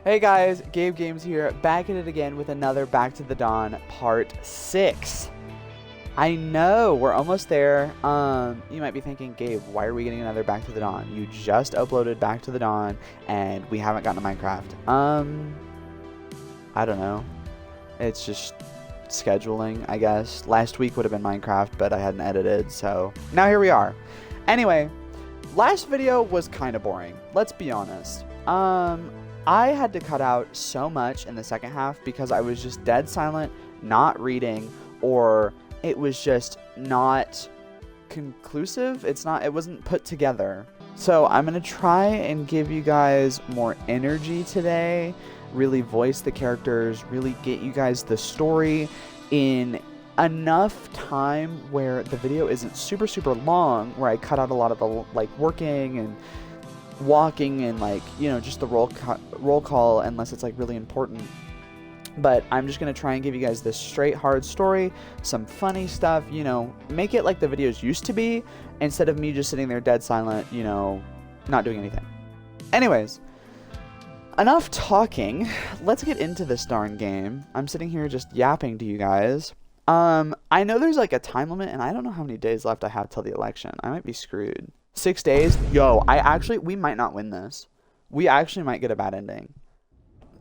Hey guys, Gabe Games here, back at it again with another Back to the Dawn Part 6. I know, we're almost there. You might be thinking, Gabe, why are we getting another Back to the Dawn? You just uploaded Back to the Dawn, and we haven't gotten to Minecraft. I don't know. It's just scheduling, I guess. Last week would have been Minecraft, but I hadn't edited, so now here we are. Anyway, last video was kind of boring, let's be honest. I had to cut out so much in the second half because I was just dead silent, not reading, or it was just not conclusive. It wasn't put together. So I'm going to try and give you guys more energy today, really voice the characters, really get you guys the story in enough time where the video isn't super long, where I cut out a lot of the working and walking and just the roll call unless it's really important. But I'm just gonna try and give you guys this straight hard story, some funny stuff, make it like the videos used to be instead of me just sitting there dead silent, not doing anything. Anyways, enough talking, let's get into this darn game. I'm sitting here just yapping to you guys. I know there's a time limit, and I don't know how many days left I have till the election. I might be screwed. 6 days? Yo, we might not win this. We actually might get a bad ending.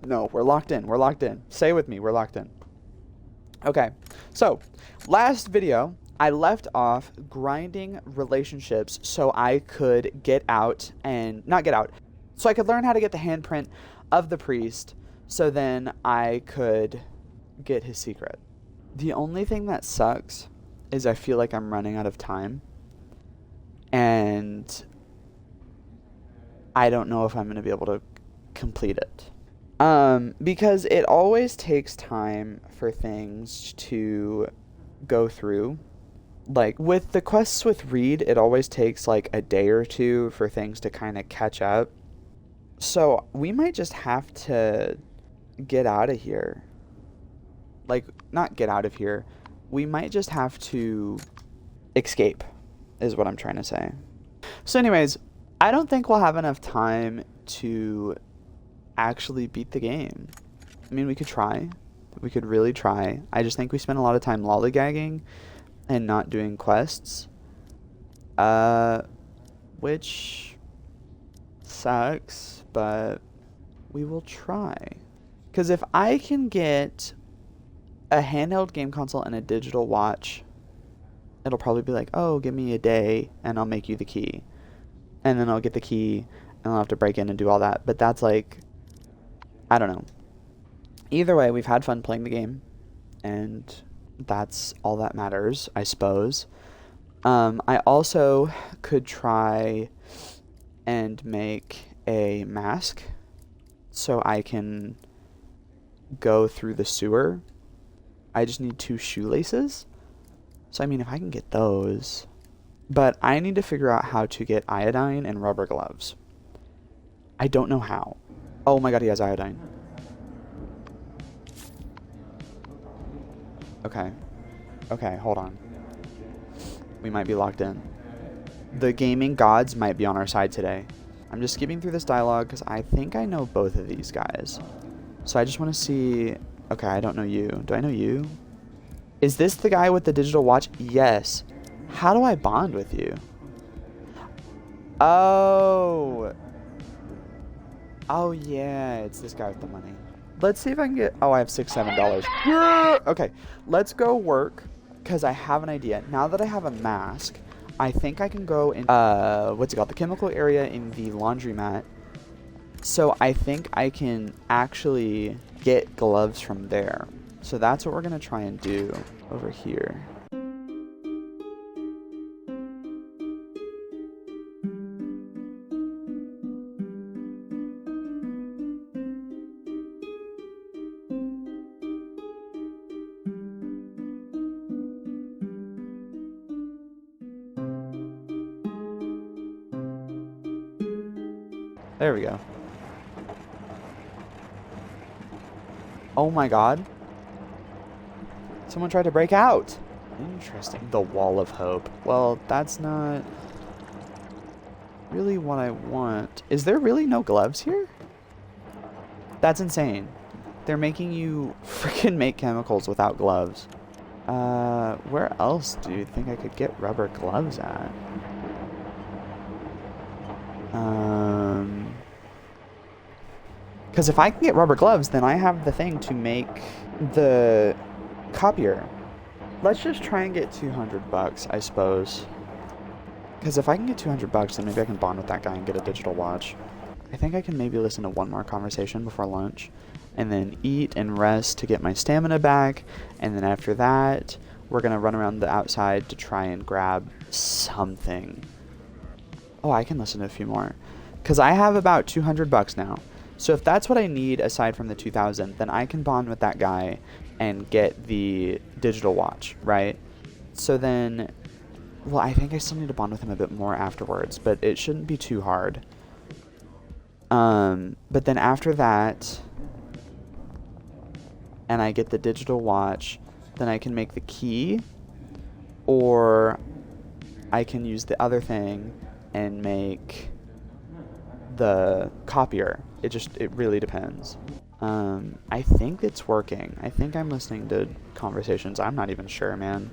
No, we're locked in. We're locked in. Say with me, we're locked in. Okay, so last video, I left off grinding relationships so I could so I could learn how to get the handprint of the priest, so then I could get his secret. The only thing that sucks is I feel like I'm running out of time. And I don't know if I'm going to be able to complete it. Because it always takes time for things to go through. With the quests with Reed, it always takes a day or two for things to kind of catch up. So we might just have to get out of here. Not get out of here. We might just have to escape, is what I'm trying to say. So anyways, I don't think we'll have enough time to actually beat the game. I mean, we could try. We could really try. I just think we spent a lot of time lollygagging and not doing quests. Which sucks, but we will try. Because if I can get a handheld game console and a digital watch, it'll probably be oh, give me a day and I'll make you the key. And then I'll get the key and I'll have to break in and do all that. But that's I don't know. Either way, we've had fun playing the game. And that's all that matters, I suppose. I also could try and make a mask so I can go through the sewer. I just need 2 shoelaces. So, I mean, if I can get those. But I need to figure out how to get iodine and rubber gloves. I don't know how. Oh my god, he has iodine. Okay. Okay, hold on. We might be locked in. The gaming gods might be on our side today. I'm just skipping through this dialogue because I think I know both of these guys. So I just want to see... Okay, I don't know you. Do I know you? Is this the guy with the digital watch? Yes. How do I bond with you? Oh. Oh, yeah. It's this guy with the money. Let's see if I can get... Oh, I have $7. Okay. Let's go work because I have an idea. Now that I have a mask, I think I can go in... what's it called? The chemical area in the laundromat. So I think I can actually get gloves from there. So that's what we're going to try and do over here. There we go. Oh my god. Someone tried to break out. Interesting. The wall of hope. Well, that's not really what I want. Is there really no gloves here? That's insane. They're making you freaking make chemicals without gloves. Where else do you think I could get rubber gloves at? Because if I can get rubber gloves, then I have the thing to make the copier. Let's just try and get 200 bucks, I suppose. Because if I can get 200 bucks, then maybe I can bond with that guy and get a digital watch. I think I can maybe listen to one more conversation before lunch, and then eat and rest to get my stamina back, and then after that, we're going to run around the outside to try and grab something. Oh, I can listen to a few more. Because I have about 200 bucks now. So if that's what I need aside from the 2,000, then I can bond with that guy and get the digital watch, right? So then, well, I think I still need to bond with him a bit more afterwards, but it shouldn't be too hard. But then after that, and I get the digital watch, then I can make the key, or I can use the other thing and make the copier. It really depends. I think it's working. I think I'm listening to conversations. I'm not even sure, man.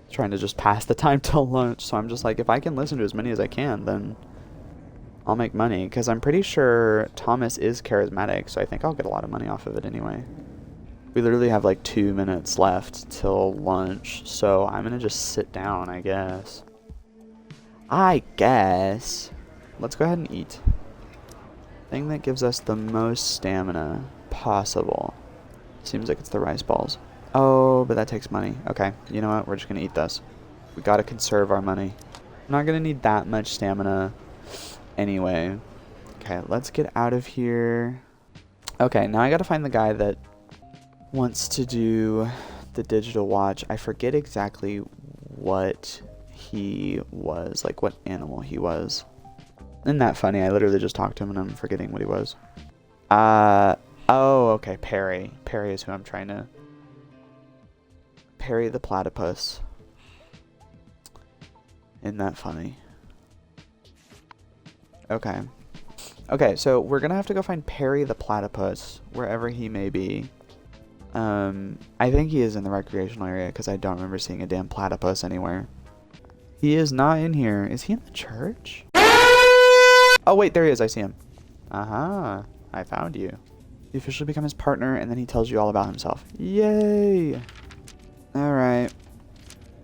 Trying to just pass the time till lunch, so I'm just like, if I can listen to as many as I can, then I'll make money, because I'm pretty sure Thomas is charismatic, so I think I'll get a lot of money off of it anyway. We literally have like 2 minutes left till lunch, so I'm gonna just sit down, I guess. Let's go ahead and eat. Thing that gives us the most stamina possible. Seems like it's the rice balls. Oh, but that takes money. Okay, you know what? We're just gonna eat this. We gotta conserve our money. I'm not gonna need that much stamina anyway. Okay, let's get out of here. Okay, now I gotta find the guy that wants to do the digital watch. I forget exactly what he was, like what animal he was. Isn't that funny? I literally just talked to him and I'm forgetting what he was. Oh, okay, Perry. Perry is who I'm trying to... Perry the platypus. Isn't that funny? Okay. Okay, so we're gonna have to go find Perry the platypus, wherever he may be. I think he is in the recreational area, because I don't remember seeing a damn platypus anywhere. He is not in here. Is he in the church? Oh, wait, there he is. I see him. Aha. I found you. You officially become his partner, and then he tells you all about himself. Yay. Alright.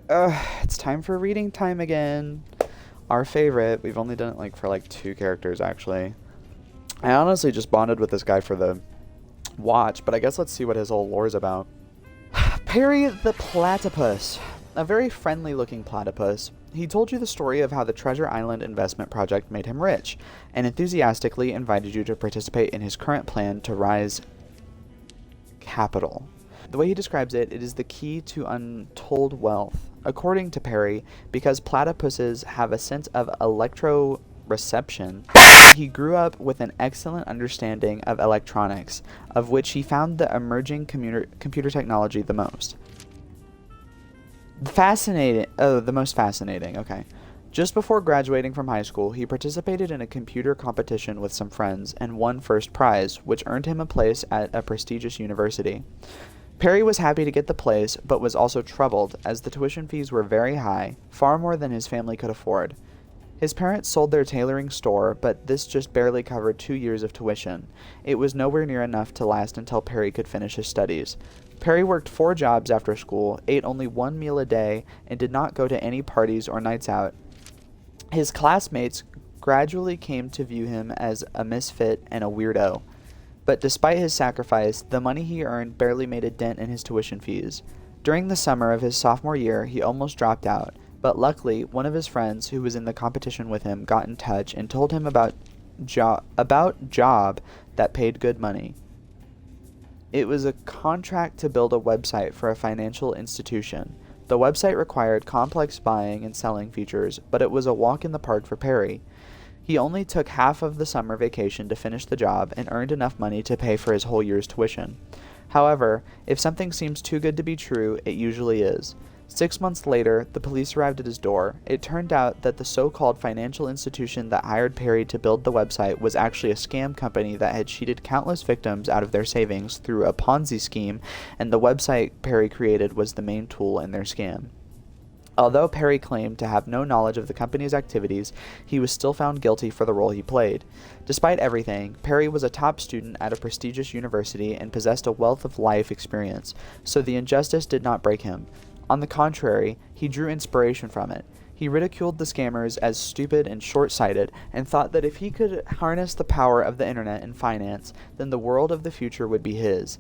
It's time for reading time again. Our favorite. We've only done it like for like 2 characters, actually. I honestly just bonded with this guy for the watch, but I guess let's see what his whole lore is about. Perry the platypus. A very friendly looking platypus. He told you the story of how the Treasure Island investment project made him rich, and enthusiastically invited you to participate in his current plan to rise capital. The way he describes it, it is the key to untold wealth. According to Perry, because platypuses have a sense of electroreception, he grew up with an excellent understanding of electronics, of which he found the emerging computer technology the most. Fascinating. Oh, the most fascinating. Okay. Just before graduating from high school, he participated in a computer competition with some friends and won first prize, which earned him a place at a prestigious university. Perry was happy to get the place, but was also troubled, as the tuition fees were very high, far more than his family could afford. His parents sold their tailoring store, but this just barely covered 2 years of tuition. It was nowhere near enough to last until Perry could finish his studies. Perry worked 4 jobs after school, ate only 1 meal a day, and did not go to any parties or nights out. His classmates gradually came to view him as a misfit and a weirdo. But despite his sacrifice, the money he earned barely made a dent in his tuition fees. During the summer of his sophomore year, he almost dropped out, but luckily, one of his friends who was in the competition with him got in touch and told him about job that paid good money. It was a contract to build a website for a financial institution. The website required complex buying and selling features, but it was a walk in the park for Perry. He only took half of the summer vacation to finish the job and earned enough money to pay for his whole year's tuition. However, if something seems too good to be true, it usually is. 6 months later, the police arrived at his door. It turned out that the so-called financial institution that hired Perry to build the website was actually a scam company that had cheated countless victims out of their savings through a Ponzi scheme, and the website Perry created was the main tool in their scam. Although Perry claimed to have no knowledge of the company's activities, he was still found guilty for the role he played. Despite everything, Perry was a top student at a prestigious university and possessed a wealth of life experience, so the injustice did not break him. On the contrary, he drew inspiration from it. He ridiculed the scammers as stupid and short-sighted, and thought that if he could harness the power of the internet in finance, then the world of the future would be his.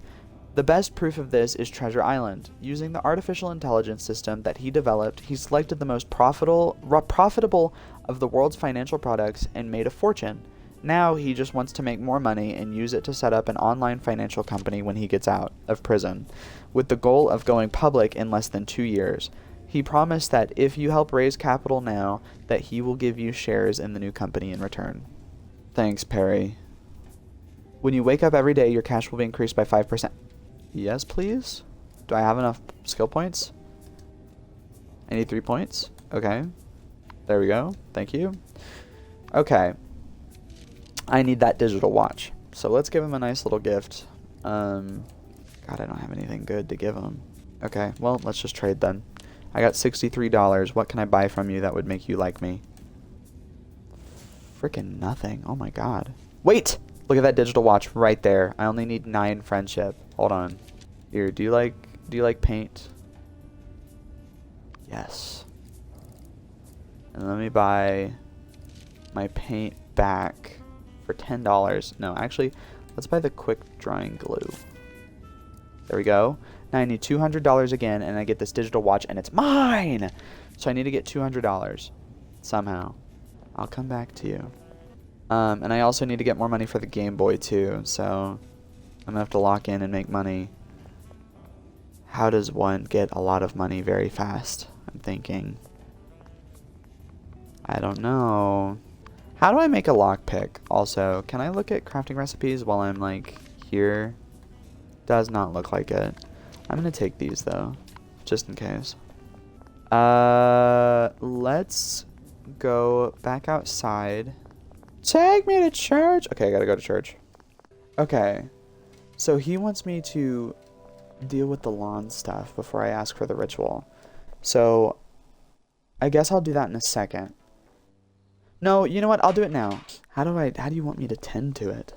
The best proof of this is Treasure Island. Using the artificial intelligence system that he developed, he selected the most profitable of the world's financial products and made a fortune. Now he just wants to make more money and use it to set up an online financial company when he gets out of prison, with the goal of going public in less than 2 years. He promised that if you help raise capital now, that he will give you shares in the new company in return. Thanks, Perry. When you wake up every day, your cash will be increased by 5%. Yes, please? Do I have enough skill points? I need 3 points. Okay. There we go. Thank you. Okay. I need that digital watch. So let's give him a nice little gift. God, I don't have anything good to give him. Okay, well, let's just trade then. I got $63. What can I buy from you that would make you like me? Freaking nothing. Oh my god. Wait! Look at that digital watch right there. I only need 9 friendship. Hold on. Here, do you like paint? Yes. And let me buy my paint back for $10. No, actually, let's buy the quick drying glue. There we go. Now I need $200 again, and I get this digital watch, and it's mine! So I need to get $200 somehow. I'll come back to you. And I also need to get more money for the Game Boy too, so I'm gonna have to lock in and make money. How does one get a lot of money very fast? I'm thinking. I don't know. How do I make a lockpick? Also, can I look at crafting recipes while I'm like here? Does not look like it. I'm gonna take these though, just in case. Let's go back outside. Take me to church. Okay, I gotta go to church. Okay, so he wants me to deal with the lawn stuff before I ask for the ritual. So I guess I'll do that in a second. No, you know what? I'll do it now. How do you want me to tend to it?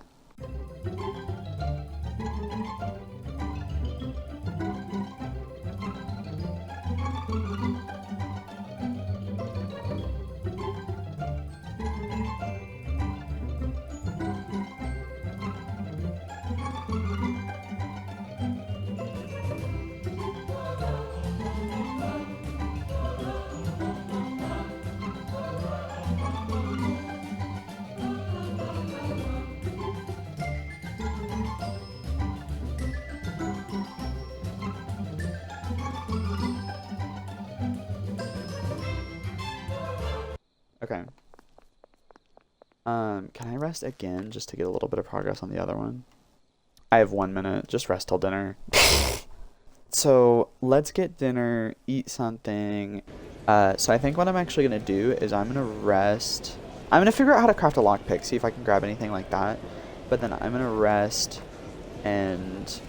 Okay. Can I rest again just to get a little bit of progress on the other one? I have 1 minute. Just rest till dinner. So let's get dinner, eat something. So I think what I'm actually going to do is I'm going to rest. I'm going to figure out how to craft a lockpick, see if I can grab anything like that. But then I'm going to rest and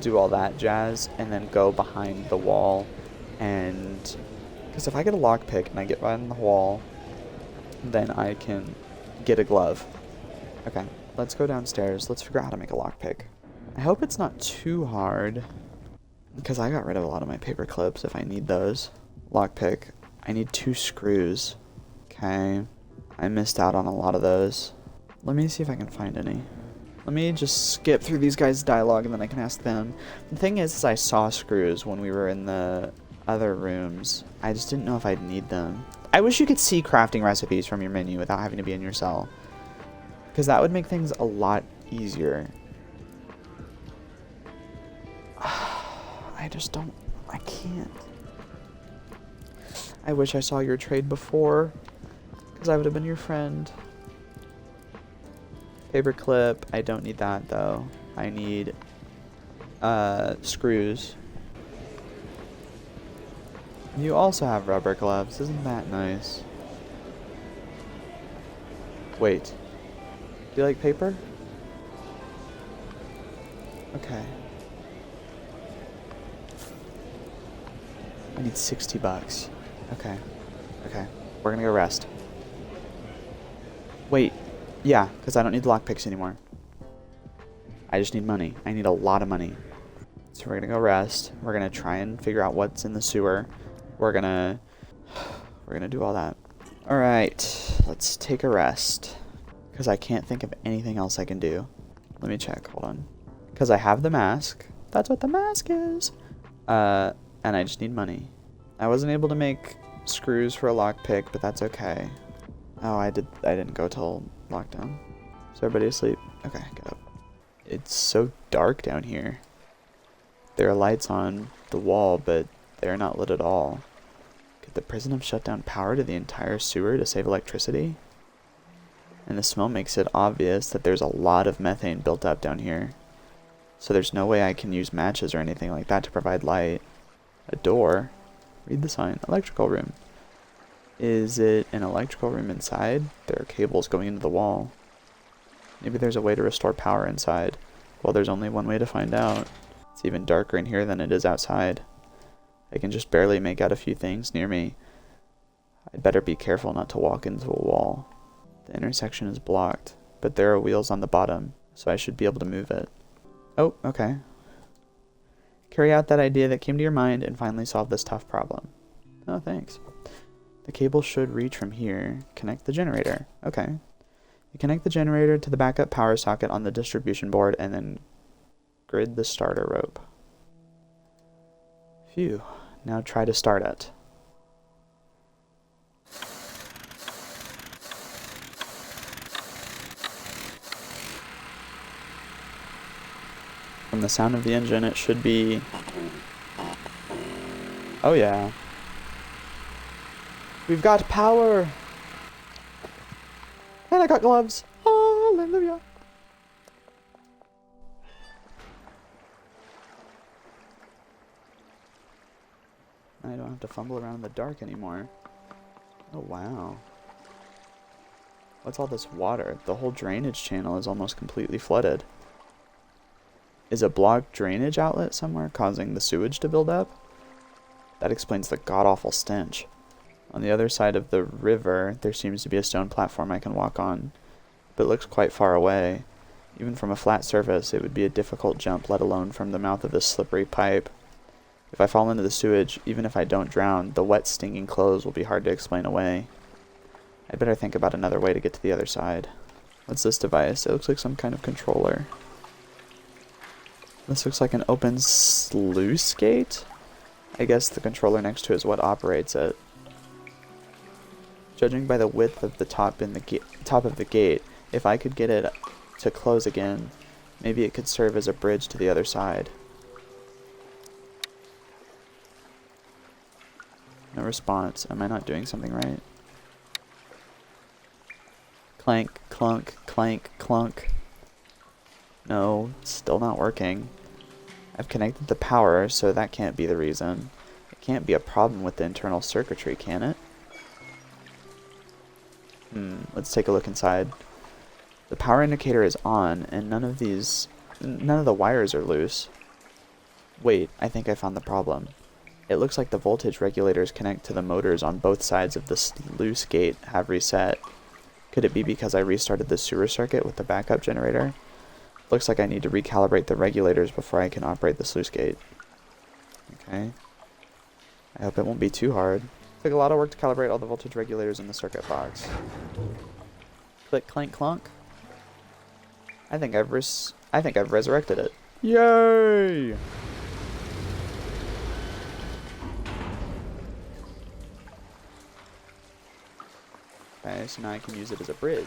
do all that jazz and then go behind the wall. And because if I get a lockpick and I get behind the wall, then I can get a glove. Okay, let's go downstairs. Let's figure out how to make a lockpick. I hope it's not too hard, because I got rid of a lot of my paper clips if I need those. Lockpick. I need 2 screws. Okay. I missed out on a lot of those. Let me see if I can find any. Let me just skip through these guys' dialogue and then I can ask them. The thing is I saw screws when we were in the other rooms. I just didn't know if I'd need them. I wish you could see crafting recipes from your menu without having to be in your cell, because that would make things a lot easier. I just don't, I can't. I wish I saw your trade before, because I would have been your friend. Paper clip, I don't need that though. I need screws. You also have rubber gloves. Isn't that nice? Wait. Do you like paper? Okay. I need 60 bucks. Okay. Okay. We're gonna go rest. Wait. Yeah, because I don't need lockpicks anymore. I just need money. I need a lot of money. So we're gonna go rest. We're gonna try and figure out what's in the sewer. We're gonna do all that. Alright. Let's take a rest. Because I can't think of anything else I can do. Let me check. Hold on. Because I have the mask. That's what the mask is. And I just need money. I wasn't able to make screws for a lockpick, but that's okay. Oh, I didn't go till lockdown. Is everybody asleep? Okay, get up. It's so dark down here. There are lights on the wall, but they're not lit at all. Could the prison have shut down power to the entire sewer to save electricity? And the smell makes it obvious that there's a lot of methane built up down here. So there's no way I can use matches or anything like that to provide light. A door? Read the sign. Electrical room. Is it an electrical room inside? There are cables going into the wall. Maybe there's a way to restore power inside. Well, there's only one way to find out. It's even darker in here than it is outside. I can just barely make out a few things near me. I'd better be careful not to walk into a wall. The intersection is blocked, but there are wheels on the bottom, so I should be able to move it. Oh, okay. Carry out that idea that came to your mind and finally solve this tough problem. Oh, thanks. The cable should reach from here. Connect the generator. Okay. You connect the generator to the backup power socket on the distribution board and then grid the starter rope. Phew. Now try to start it. From the sound of the engine, it should be... Oh yeah. We've got power! And I got gloves! Hallelujah! I don't have to fumble around in the dark anymore. Oh wow. What's all this water? The whole drainage channel is almost completely flooded. Is a blocked drainage outlet somewhere causing the sewage to build up? That explains the god-awful stench. On the other side of the river, there seems to be a stone platform I can walk on, but it looks quite far away. Even from a flat surface, it would be a difficult jump, let alone from the mouth of this slippery pipe. If I fall into the sewage, even if I don't drown, the wet, stinging clothes will be hard to explain away. I'd better think about another way to get to the other side. What's this device? It looks like some kind of controller. This looks like an open sluice gate? I guess the controller next to it is what operates it. Judging by the width of the top of the gate, if I could get it to close again, maybe it could serve as a bridge to the other side. No response. Am I not doing something right? Clank, clunk, clank, clunk. No, still not working. I've connected the power, so that can't be the reason. It can't be a problem with the internal circuitry, can it? Let's take a look inside. The power indicator is on, and none of the wires are loose. Wait, I think I found the problem. It looks like the voltage regulators connect to the motors on both sides of the sluice gate have reset. Could it be because I restarted the sewer circuit with the backup generator? Looks like I need to recalibrate the regulators before I can operate the sluice gate. Okay. I hope it won't be too hard. Took a lot of work to calibrate all the voltage regulators in the circuit box. Click, clank, clunk. I think I've resurrected it. Yay! Okay, so now I can use it as a bridge.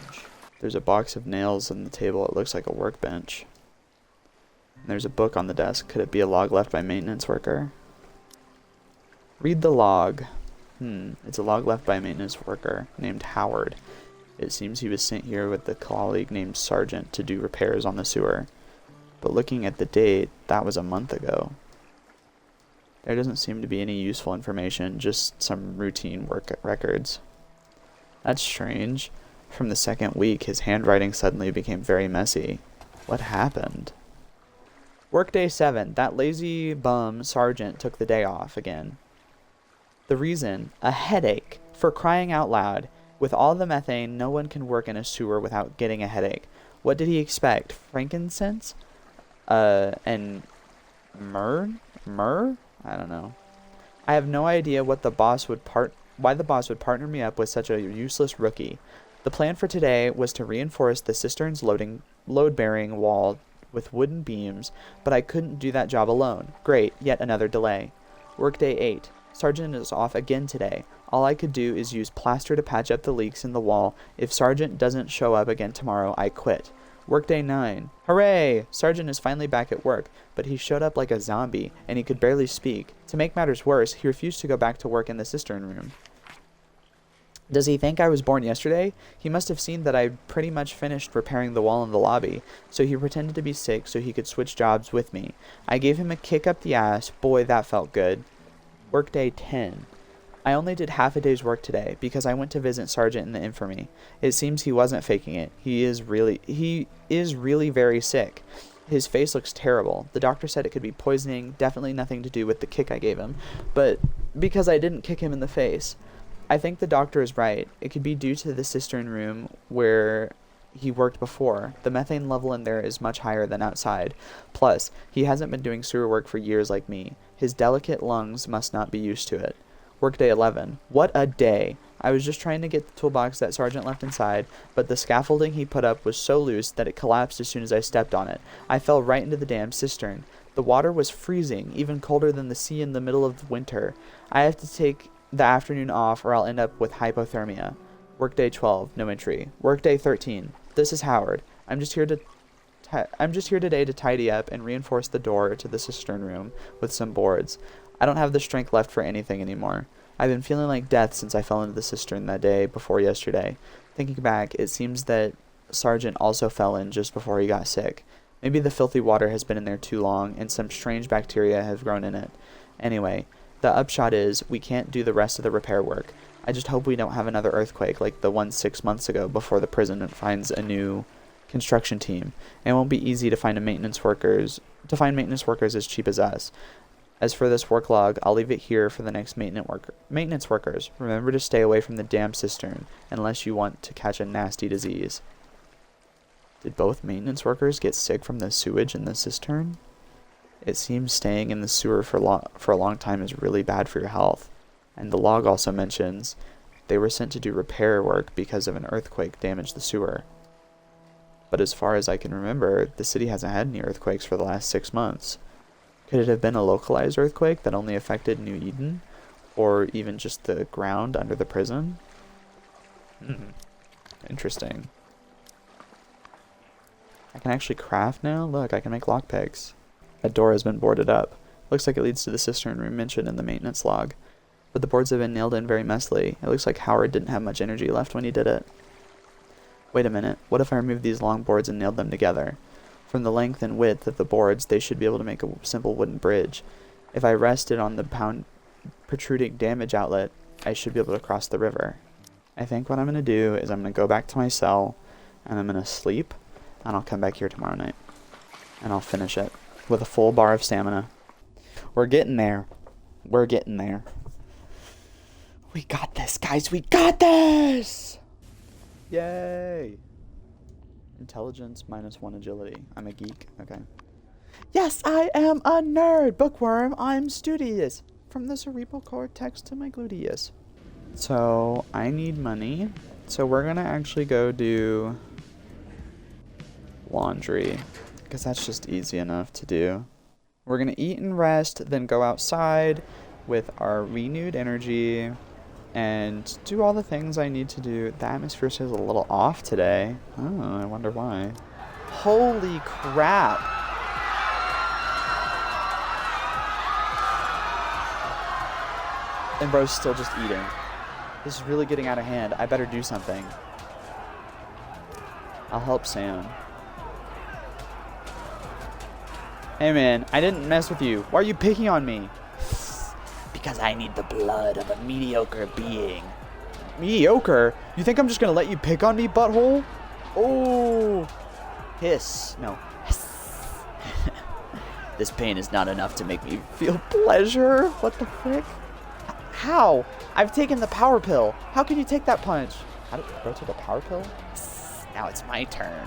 There's a box of nails on the table. It looks like a workbench. And there's a book on the desk. Could it be a log left by a maintenance worker? Read the log. It's a log left by a maintenance worker named Howard. It seems he was sent here with a colleague named Sargent to do repairs on the sewer. But looking at the date, that was a month ago. There doesn't seem to be any useful information, just some routine work records. That's strange. From the second week, his handwriting suddenly became very messy. What happened? Workday 7. That lazy bum sergeant took the day off again. The reason? A headache. For crying out loud. With all the methane, no one can work in a sewer without getting a headache. What did he expect? Frankincense? And myrrh? Myrrh? I don't know. I have no idea why the boss would partner me up with such a useless rookie. The plan for today was to reinforce the cistern's load-bearing wall with wooden beams, but I couldn't do that job alone. Great, yet another delay. Workday 8. Sergeant is off again today. All I could do is use plaster to patch up the leaks in the wall. If Sergeant doesn't show up again tomorrow, I quit. Workday 9. Hooray! Sergeant is finally back at work, but he showed up like a zombie, and he could barely speak. To make matters worse, he refused to go back to work in the cistern room. Does he think I was born yesterday? He must have seen that I'd pretty much finished repairing the wall in the lobby, so he pretended to be sick so he could switch jobs with me. I gave him a kick up the ass. Boy, that felt good. Workday 10. I only did half a day's work today because I went to visit Sergeant in the infirmary. It seems he wasn't faking it. He is really very sick. His face looks terrible. The doctor said it could be poisoning, definitely nothing to do with the kick I gave him, but because I didn't kick him in the face. I think the doctor is right. It could be due to the cistern room where he worked before. The methane level in there is much higher than outside. Plus, he hasn't been doing sewer work for years like me. His delicate lungs must not be used to it. Workday 11. What a day. I was just trying to get the toolbox that Sergeant left inside, but the scaffolding he put up was so loose that it collapsed as soon as I stepped on it. I fell right into the damn cistern. The water was freezing, even colder than the sea in the middle of winter. I have to take the afternoon off or I'll end up with hypothermia. Workday 12. No entry. Workday 13. This is Howard. I'm just here today to tidy up and reinforce the door to the cistern room with some boards. I don't have the strength left for anything anymore. I've been feeling like death since I fell into the cistern that day before yesterday. Thinking back, it seems that Sergeant also fell in just before he got sick. Maybe the filthy water has been in there too long and some strange bacteria have grown in it. Anyway, the upshot is we can't do the rest of the repair work. I just hope we don't have another earthquake like the one 6 months ago before the prison finds a new construction team. It won't be easy to find maintenance workers as cheap as us. As for this work log, I'll leave it here for the next maintenance workers. Remember to stay away from the damn cistern unless you want to catch a nasty disease. Did both maintenance workers get sick from the sewage in the cistern? It seems staying in the sewer for a long time is really bad for your health. And the log also mentions they were sent to do repair work because of an earthquake damaged the sewer. But as far as I can remember, the city hasn't had any earthquakes for the last 6 months. Could it have been a localized earthquake that only affected New Eden? Or even just the ground under the prison? Interesting. I can actually craft now? Look, I can make lockpicks. That door has been boarded up. Looks like it leads to the cistern room mentioned in the maintenance log. But the boards have been nailed in very messily. It looks like Howard didn't have much energy left when he did it. Wait a minute. What if I remove these long boards and nailed them together? From the length and width of the boards, they should be able to make a simple wooden bridge. If I rest it on the protruding damage outlet, I should be able to cross the river. I think what I'm going to do is I'm going to go back to my cell, and I'm going to sleep, and I'll come back here tomorrow night. And I'll finish it with a full bar of stamina. We're getting there. We're getting there. We got this, guys. We got this! Yay! Intelligence -1 agility. I'm a geek. Okay. Yes, I am a nerd! Bookworm, I'm studious. From the cerebral cortex to my gluteus. So, I need money. So we're gonna actually go do laundry. Because that's just easy enough to do. We're gonna eat and rest, then go outside with our renewed energy and do all the things I need to do. The atmosphere says a little off today. Oh, I wonder why. Holy crap. And bro's still just eating. This is really getting out of hand. I better do something. I'll help Sam. Hey man, I didn't mess with you. Why are you picking on me? Because I need the blood of a mediocre being. Mediocre? You think I'm just gonna let you pick on me, butthole? Oh! Hiss. No. Hiss. This pain is not enough to make me feel pleasure. What the frick? How? I've taken the power pill. How can you take that punch? How did bro take a power pill? Now it's my turn.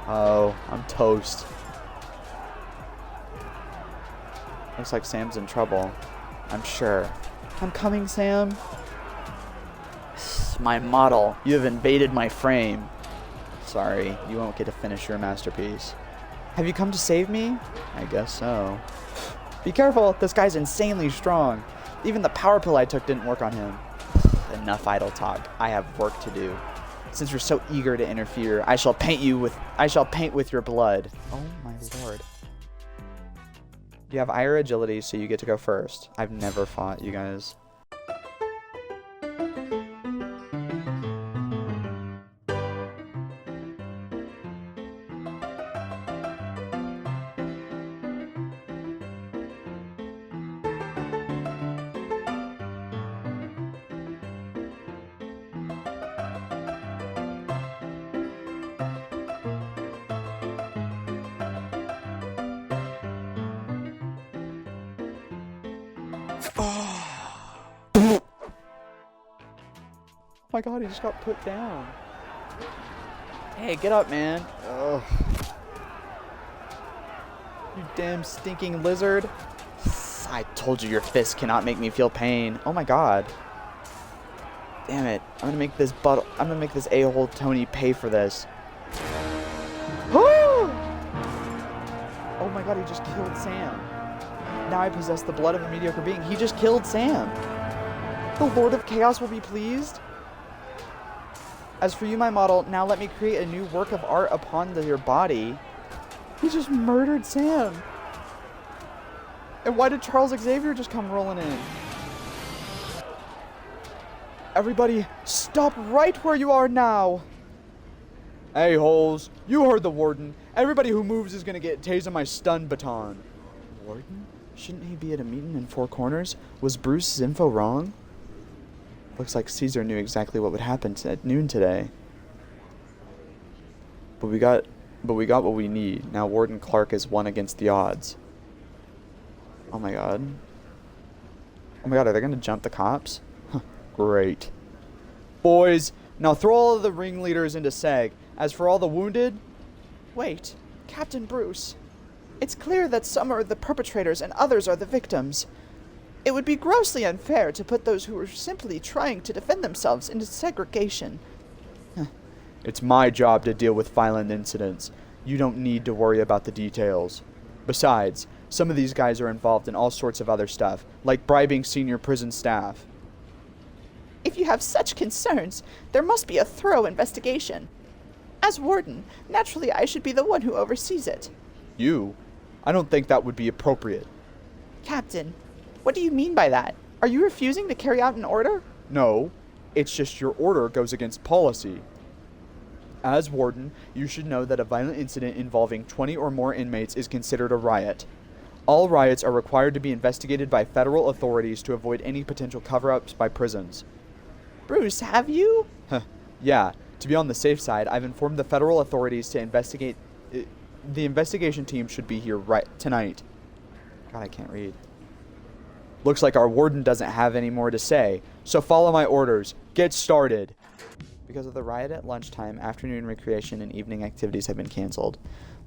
Oh, I'm toast. Looks like Sam's in trouble. I'm sure. I'm coming, Sam. My model. You have invaded my frame. Sorry, you won't get to finish your masterpiece. Have you come to save me? I guess so. Be careful, this guy's insanely strong. Even the power pill I took didn't work on him. Enough idle talk. I have work to do. Since you're so eager to interfere, I shall paint with your blood. Oh my lord. You have higher agility, so you get to go first. I've never fought, you guys. Oh my god, he just got put down. Hey, get up, man. Ugh. You damn stinking lizard. I told you your fist cannot make me feel pain. Oh my god. Damn it. I'm gonna make this a-hole Tony pay for this. Oh my god, he just killed Sam. Now I possess the blood of a mediocre being. He just killed Sam. The Lord of Chaos will be pleased. As for you, my model, now let me create a new work of art upon your body. He just murdered Sam. And why did Charles Xavier just come rolling in? Everybody, stop right where you are now. A-holes, you heard the warden. Everybody who moves is gonna get tased on my stun baton. Warden? Shouldn't he be at a meeting in Four Corners? Was Bruce's info wrong? Looks like Caesar knew exactly what would happen at noon today. But we got what we need. Now Warden Clark is 1 against the odds. Oh my god. Oh my god, are they gonna jump the cops? Great. Boys, now throw all of the ringleaders into seg. As for all the wounded... Wait, Captain Bruce. It's clear that some are the perpetrators and others are the victims. It would be grossly unfair to put those who are simply trying to defend themselves into segregation. It's my job to deal with violent incidents. You don't need to worry about the details. Besides, some of these guys are involved in all sorts of other stuff, like bribing senior prison staff. If you have such concerns, there must be a thorough investigation. As warden, naturally I should be the one who oversees it. You? I don't think that would be appropriate. Captain, what do you mean by that? Are you refusing to carry out an order? No, it's just your order goes against policy. As warden, you should know that a violent incident involving 20 or more inmates is considered a riot. All riots are required to be investigated by federal authorities to avoid any potential cover-ups by prisons. Bruce, have you? Yeah, to be on the safe side, I've informed the federal authorities to investigate... The investigation team should be here right tonight. God, I can't read. Looks like our warden doesn't have any more to say, so follow my orders. Get started. Because of the riot at lunchtime, afternoon recreation and evening activities have been canceled.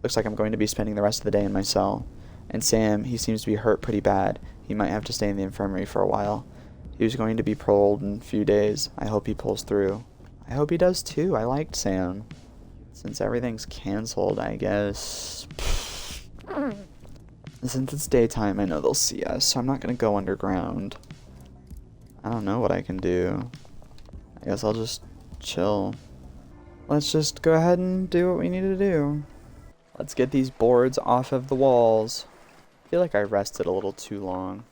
Looks like I'm going to be spending the rest of the day in my cell. And Sam, he seems to be hurt pretty bad. He might have to stay in the infirmary for a while. He was going to be paroled in a few days. I hope he pulls through. I hope he does too. I liked Sam. Since everything's canceled, I guess. Since it's daytime, I know they'll see us, so I'm not gonna go underground. I don't know what I can do. I guess I'll just chill. Let's just go ahead and do what we need to do. Let's get these boards off of the walls. I feel like I rested a little too long.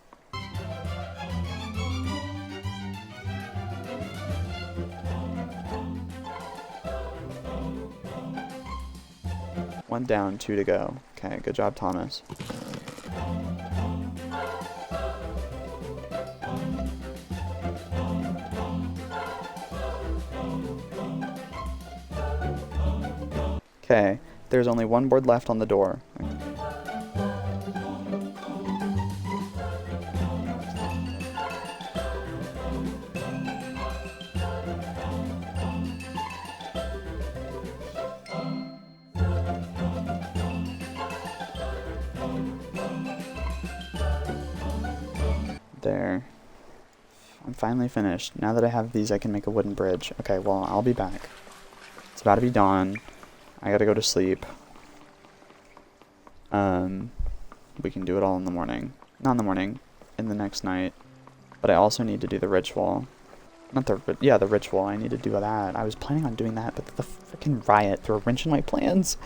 One down, 2 to go. Okay, good job, Thomas. Okay, there's only one board left on the door. There. I'm finally finished. Now that I have these, I can make a wooden bridge. Okay, well, I'll be back. It's about to be dawn. I gotta go to sleep. We can do it all in the morning. Not in the morning, in the next night. But I also need to do the ritual. The ritual. I need to do that. I was planning on doing that, but the freaking riot threw a wrench in my plans.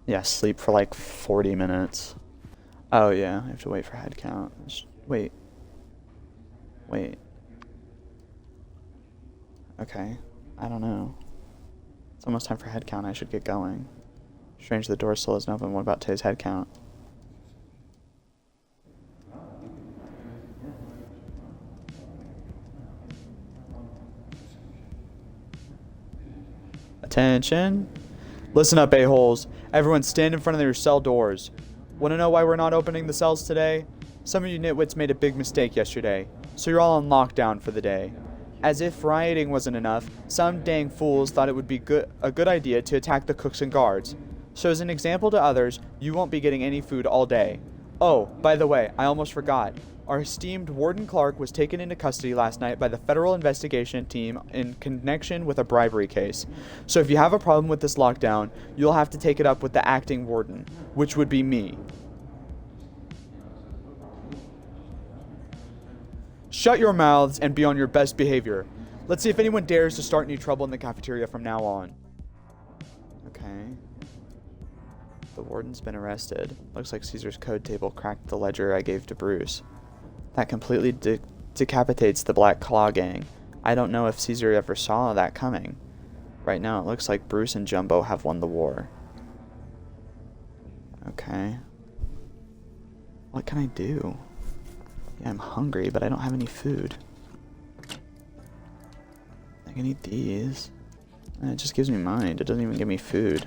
Yeah, sleep for like 40 minutes. Oh yeah, I have to wait for head count. Wait. Okay, I don't know. It's almost time for head count. I should get going. Strange the door still isn't open. What about today's head count? Attention. Listen up, a-holes. Everyone stand in front of your cell doors. Want to know why we're not opening the cells today? Some of you nitwits made a big mistake yesterday, so you're all on lockdown for the day. As if rioting wasn't enough, some dang fools thought it would be a good idea to attack the cooks and guards. So as an example to others, you won't be getting any food all day. Oh, by the way, I almost forgot. Our esteemed Warden Clark was taken into custody last night by the Federal Investigation Team in connection with a bribery case. So if you have a problem with this lockdown, you'll have to take it up with the acting warden, which would be me. Shut your mouths and be on your best behavior. Let's see if anyone dares to start any trouble in the cafeteria from now on. Okay. The warden's been arrested. Looks like Caesar's code table cracked the ledger I gave to Bruce. That completely decapitates the Black Claw gang. I don't know if Caesar ever saw that coming. Right now it looks like Bruce and Jumbo have won the war. Okay. What can I do? Yeah, I'm hungry, but I don't have any food. I can eat these. And it just gives me mind. It doesn't even give me food.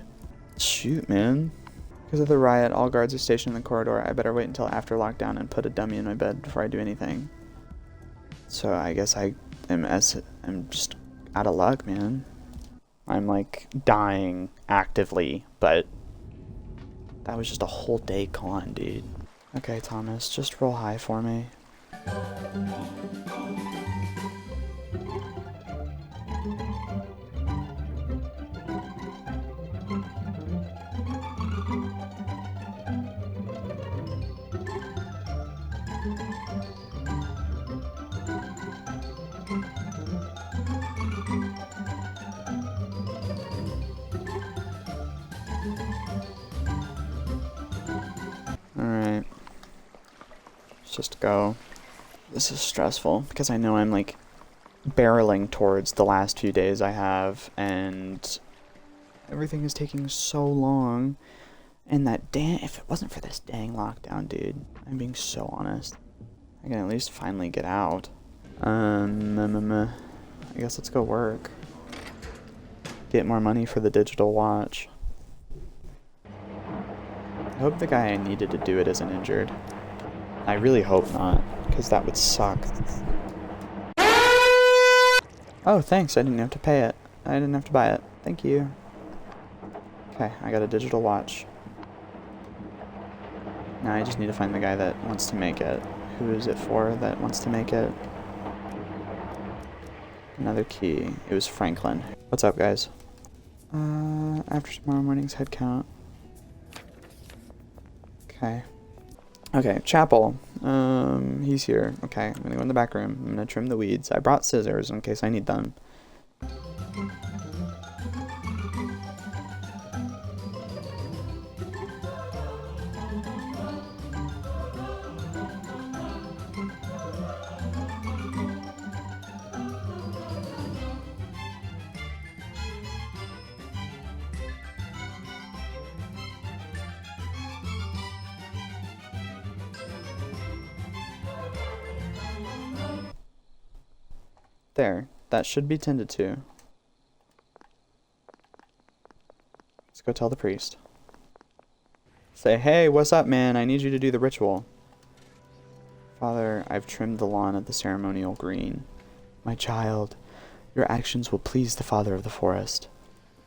Shoot, man. Because of the riot, all guards are stationed in the corridor. I better wait until after lockdown and put a dummy in my bed before I do anything. So I guess I'm just out of luck, man. I'm like dying actively, but that was just a whole day gone, dude. Okay, Thomas, just roll high for me. Alright. Let's just go. This is stressful because I know I'm like barreling towards the last few days I have, and everything is taking so long. And that if it wasn't for this dang lockdown, dude, I'm being so honest, I can at least finally get out. I guess let's go work. Get more money for the digital watch. I hope the guy I needed to do it isn't injured. I really hope not, because that would suck. Oh, thanks. I didn't have to pay it. I didn't have to buy it. Thank you. Okay, I got a digital watch. Now I just need to find the guy that wants to make it. Who is it for that wants to make it? Another key. It was Franklin. What's up, guys? After tomorrow morning's head count. Okay. Okay, Chapel. He's here. Okay, I'm gonna go in the back room. I'm gonna trim the weeds. I brought scissors in case I need them. There. That should be tended to. Let's go tell the priest. Say, hey, what's up, man? I need you to do the ritual. Father, I've trimmed the lawn of the ceremonial green. My child, your actions will please the father of the forest.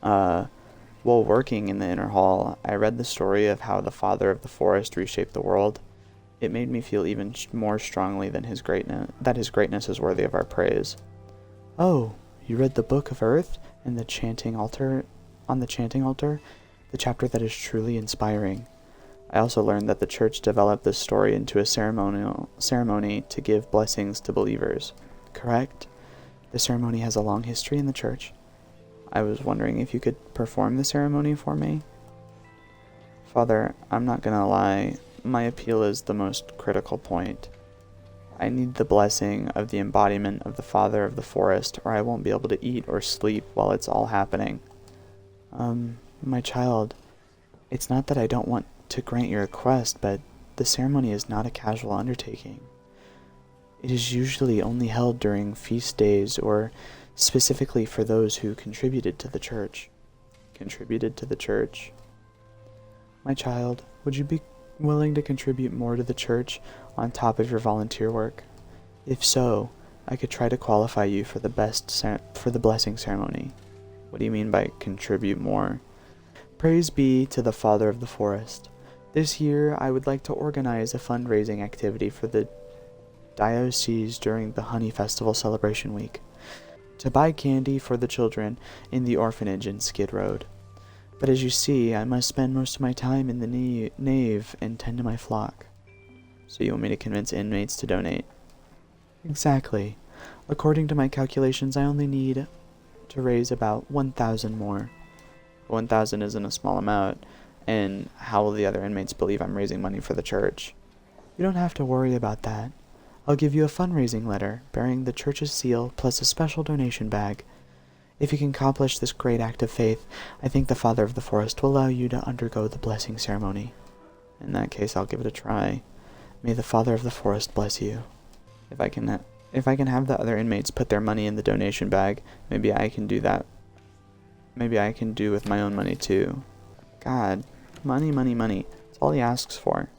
While working in the inner hall, I read the story of how the father of the forest reshaped the world. It made me feel even more strongly that his greatness is worthy of our praise. Oh, you read the Book of Earth and the chanting altar, the chapter that is truly inspiring. I also learned that the church developed this story into a ceremony to give blessings to believers. Correct? The ceremony has a long history in the church. I was wondering if you could perform the ceremony for me? Father, I'm not gonna lie, my appeal is the most critical point. I need the blessing of the embodiment of the father of the forest, or I won't be able to eat or sleep while it's all happening. My child, it's not that I don't want to grant your request, but the ceremony is not a casual undertaking. It is usually only held during feast days or specifically for those who contributed to the church. Contributed to the church? My child, would you be willing to contribute more to the church on top of your volunteer work? If so, I could try to qualify you for the blessing ceremony. What do you mean by contribute more? Praise be to the Father of the Forest. This year, I would like to organize a fundraising activity for the diocese during the Honey Festival Celebration Week, to buy candy for the children in the orphanage in Skid Road. But as you see, I must spend most of my time in the nave and tend to my flock. So you want me to convince inmates to donate? Exactly. According to my calculations, I only need to raise about 1,000 more. 1,000 isn't a small amount, and how will the other inmates believe I'm raising money for the church? You don't have to worry about that. I'll give you a fundraising letter bearing the church's seal plus a special donation bag. If you can accomplish this great act of faith, I think the Father of the Forest will allow you to undergo the blessing ceremony. In that case, I'll give it a try. May the Father of the Forest bless you. If I can have the other inmates put their money in the donation bag, maybe I can do that. Maybe I can do with my own money too. God, money, money, money. That's all he asks for.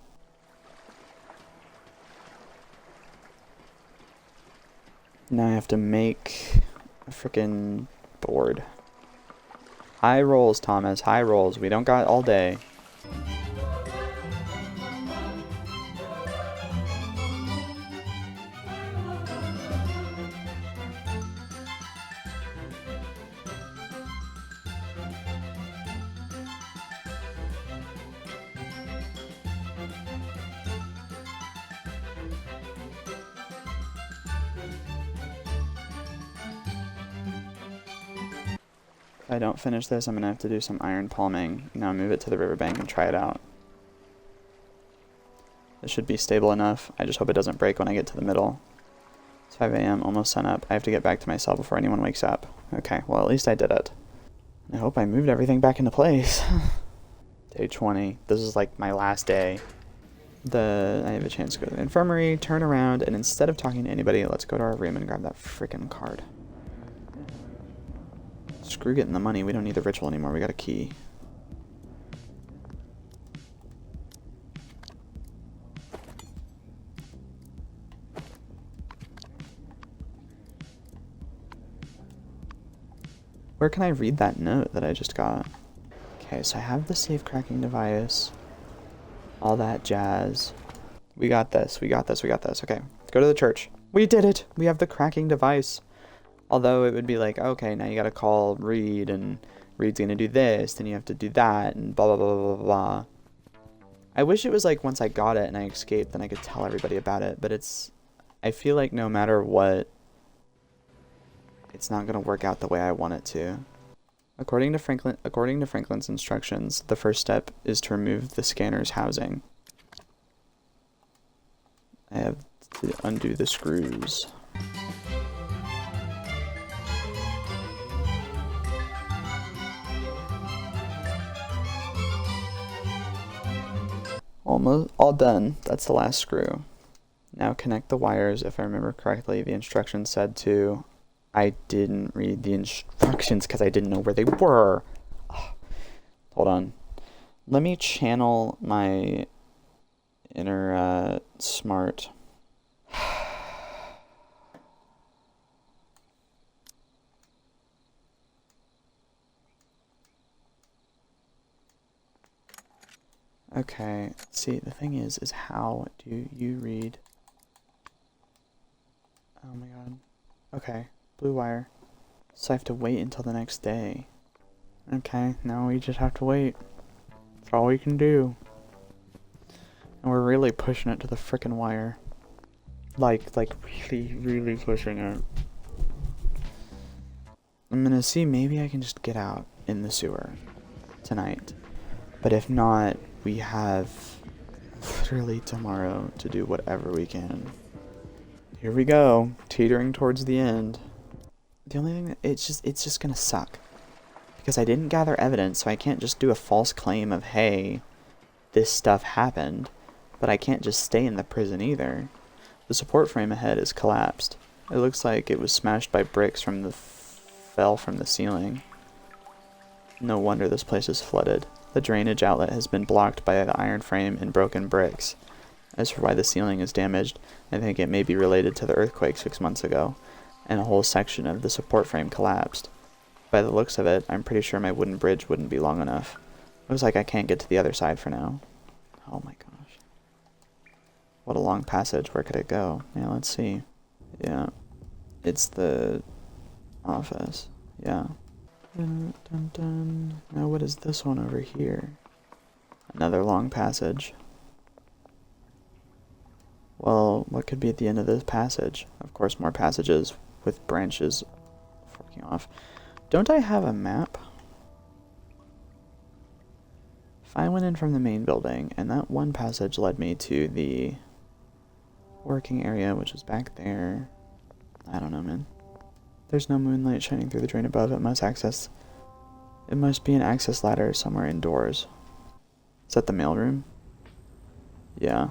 Now I have to make a frickin' board. High rolls, Thomas. High rolls. We don't got all day. If I don't finish this, I'm going to have to do some iron palming. Now move it to the riverbank and try it out. This should be stable enough. I just hope it doesn't break when I get to the middle. It's 5 a.m., almost sunup. I have to get back to my cell before anyone wakes up. Okay, well at least I did it. I hope I moved everything back into place. Day 20. This is like my last day. I have a chance to go to the infirmary, turn around, and instead of talking to anybody, let's go to our room and grab that frickin' card. Screw getting the money. We don't need the ritual anymore. We got a key. Where can I read that note that I just got? Okay, so I have the safe cracking device. All that jazz. We got this. We got this. We got this. Okay, let's go to the church. We did it! We have the cracking device. Although it would be like, okay, now you gotta call Reed, and Reed's gonna do this, then you have to do that, and blah, blah, blah, blah, blah, blah. I wish it was like once I got it and I escaped, then I could tell everybody about it, but I feel like no matter what, it's not gonna work out the way I want it to. According to Franklin's instructions, the first step is to remove the scanner's housing. I have to undo the screws. Almost all done. That's the last screw. Now connect the wires. If I remember correctly, the instructions said to... I didn't read the instructions because I didn't know where they were. Ugh. Hold on. Let me channel my inner smart. Okay, see, the thing is how do you read? Oh my god. Okay, blue wire. So I have to wait until the next day. Okay, now we just have to wait. That's all we can do. And we're really pushing it to the frickin' wire. Like really, really pushing it. I'm gonna see, maybe I can just get out in the sewer tonight. But if not, we have literally tomorrow to do whatever we can. Here we go, teetering towards the end. The only thing that it's just gonna suck. Because I didn't gather evidence, so I can't just do a false claim of, hey, this stuff happened. But I can't just stay in the prison either. The support frame ahead is collapsed. It looks like it was smashed by bricks from fell from the ceiling. No wonder this place is flooded. The drainage outlet has been blocked by the iron frame and broken bricks. As for why the ceiling is damaged, I think it may be related to the earthquake 6 months ago, and a whole section of the support frame collapsed. By the looks of it, I'm pretty sure my wooden bridge wouldn't be long enough. Looks like I can't get to the other side for now. Oh my gosh. What a long passage. Where could it go? Yeah, let's see. Yeah. It's the office. Yeah. Dun, dun, dun. Now what is this one over here? Another long passage. Well, what could be at the end of this passage? Of course, more passages with branches forking off. Don't I have a map? If I went in from the main building, and that one passage led me to the working area, which is back there. I don't know, man. There's no moonlight shining through the drain above. It must be an access ladder somewhere indoors. Is that the mailroom? Yeah.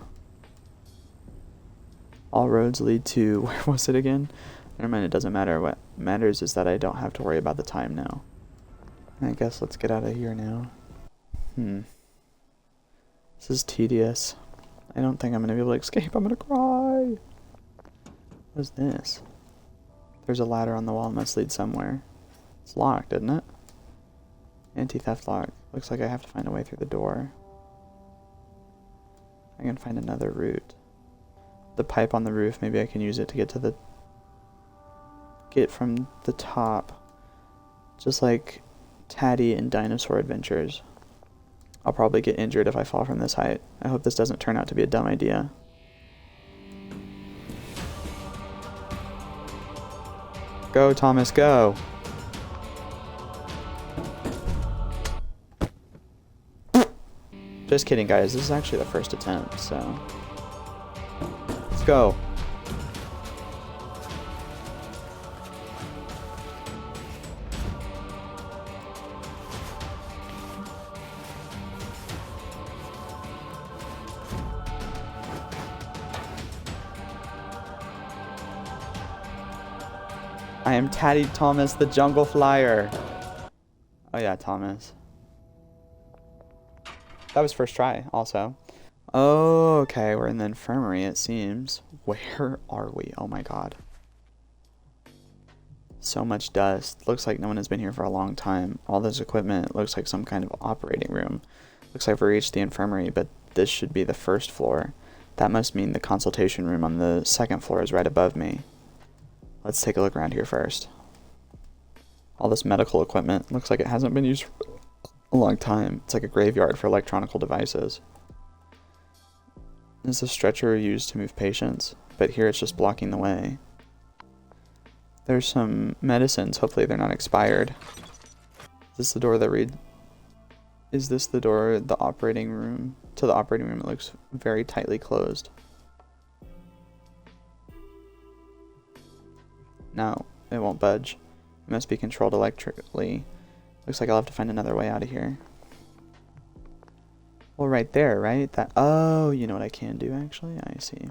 All roads lead to... Where was it again? Never mind, it doesn't matter. What matters is that I don't have to worry about the time now. I guess let's get out of here now. This is tedious. I don't think I'm going to be able to escape. I'm going to cry. What is this? There's a ladder on the wall. It must lead somewhere. It's locked, isn't it? Anti-theft lock. Looks like I have to find a way through the door. I can find another route. The pipe on the roof, maybe I can use it to get from the top. Just like Taddy in Dinosaur Adventures. I'll probably get injured if I fall from this height. I hope this doesn't turn out to be a dumb idea. Go, Thomas, go! Just kidding, guys. This is actually the first attempt, so... Let's go! I am Taddy Thomas, the Jungle Flyer. Oh yeah, Thomas. That was first try, also. Oh, okay, we're in the infirmary, it seems. Where are we? Oh my god. So much dust. Looks like no one has been here for a long time. All this equipment looks like some kind of operating room. Looks like we reached the infirmary, but this should be the first floor. That must mean the consultation room on the second floor is right above me. Let's take a look around here first. All this medical equipment looks like it hasn't been used for a long time. It's like a graveyard for electronic devices. This is a stretcher used to move patients, but here it's just blocking the way. There's some medicines. Hopefully they're not expired. Is this the door that read? Is this the door the operating room? To the operating room, it looks very tightly closed. No, it won't budge. It must be controlled electrically. Looks like I'll have to find another way out of here. Well, right there, right? That. Oh, you know what I can do, actually? I see.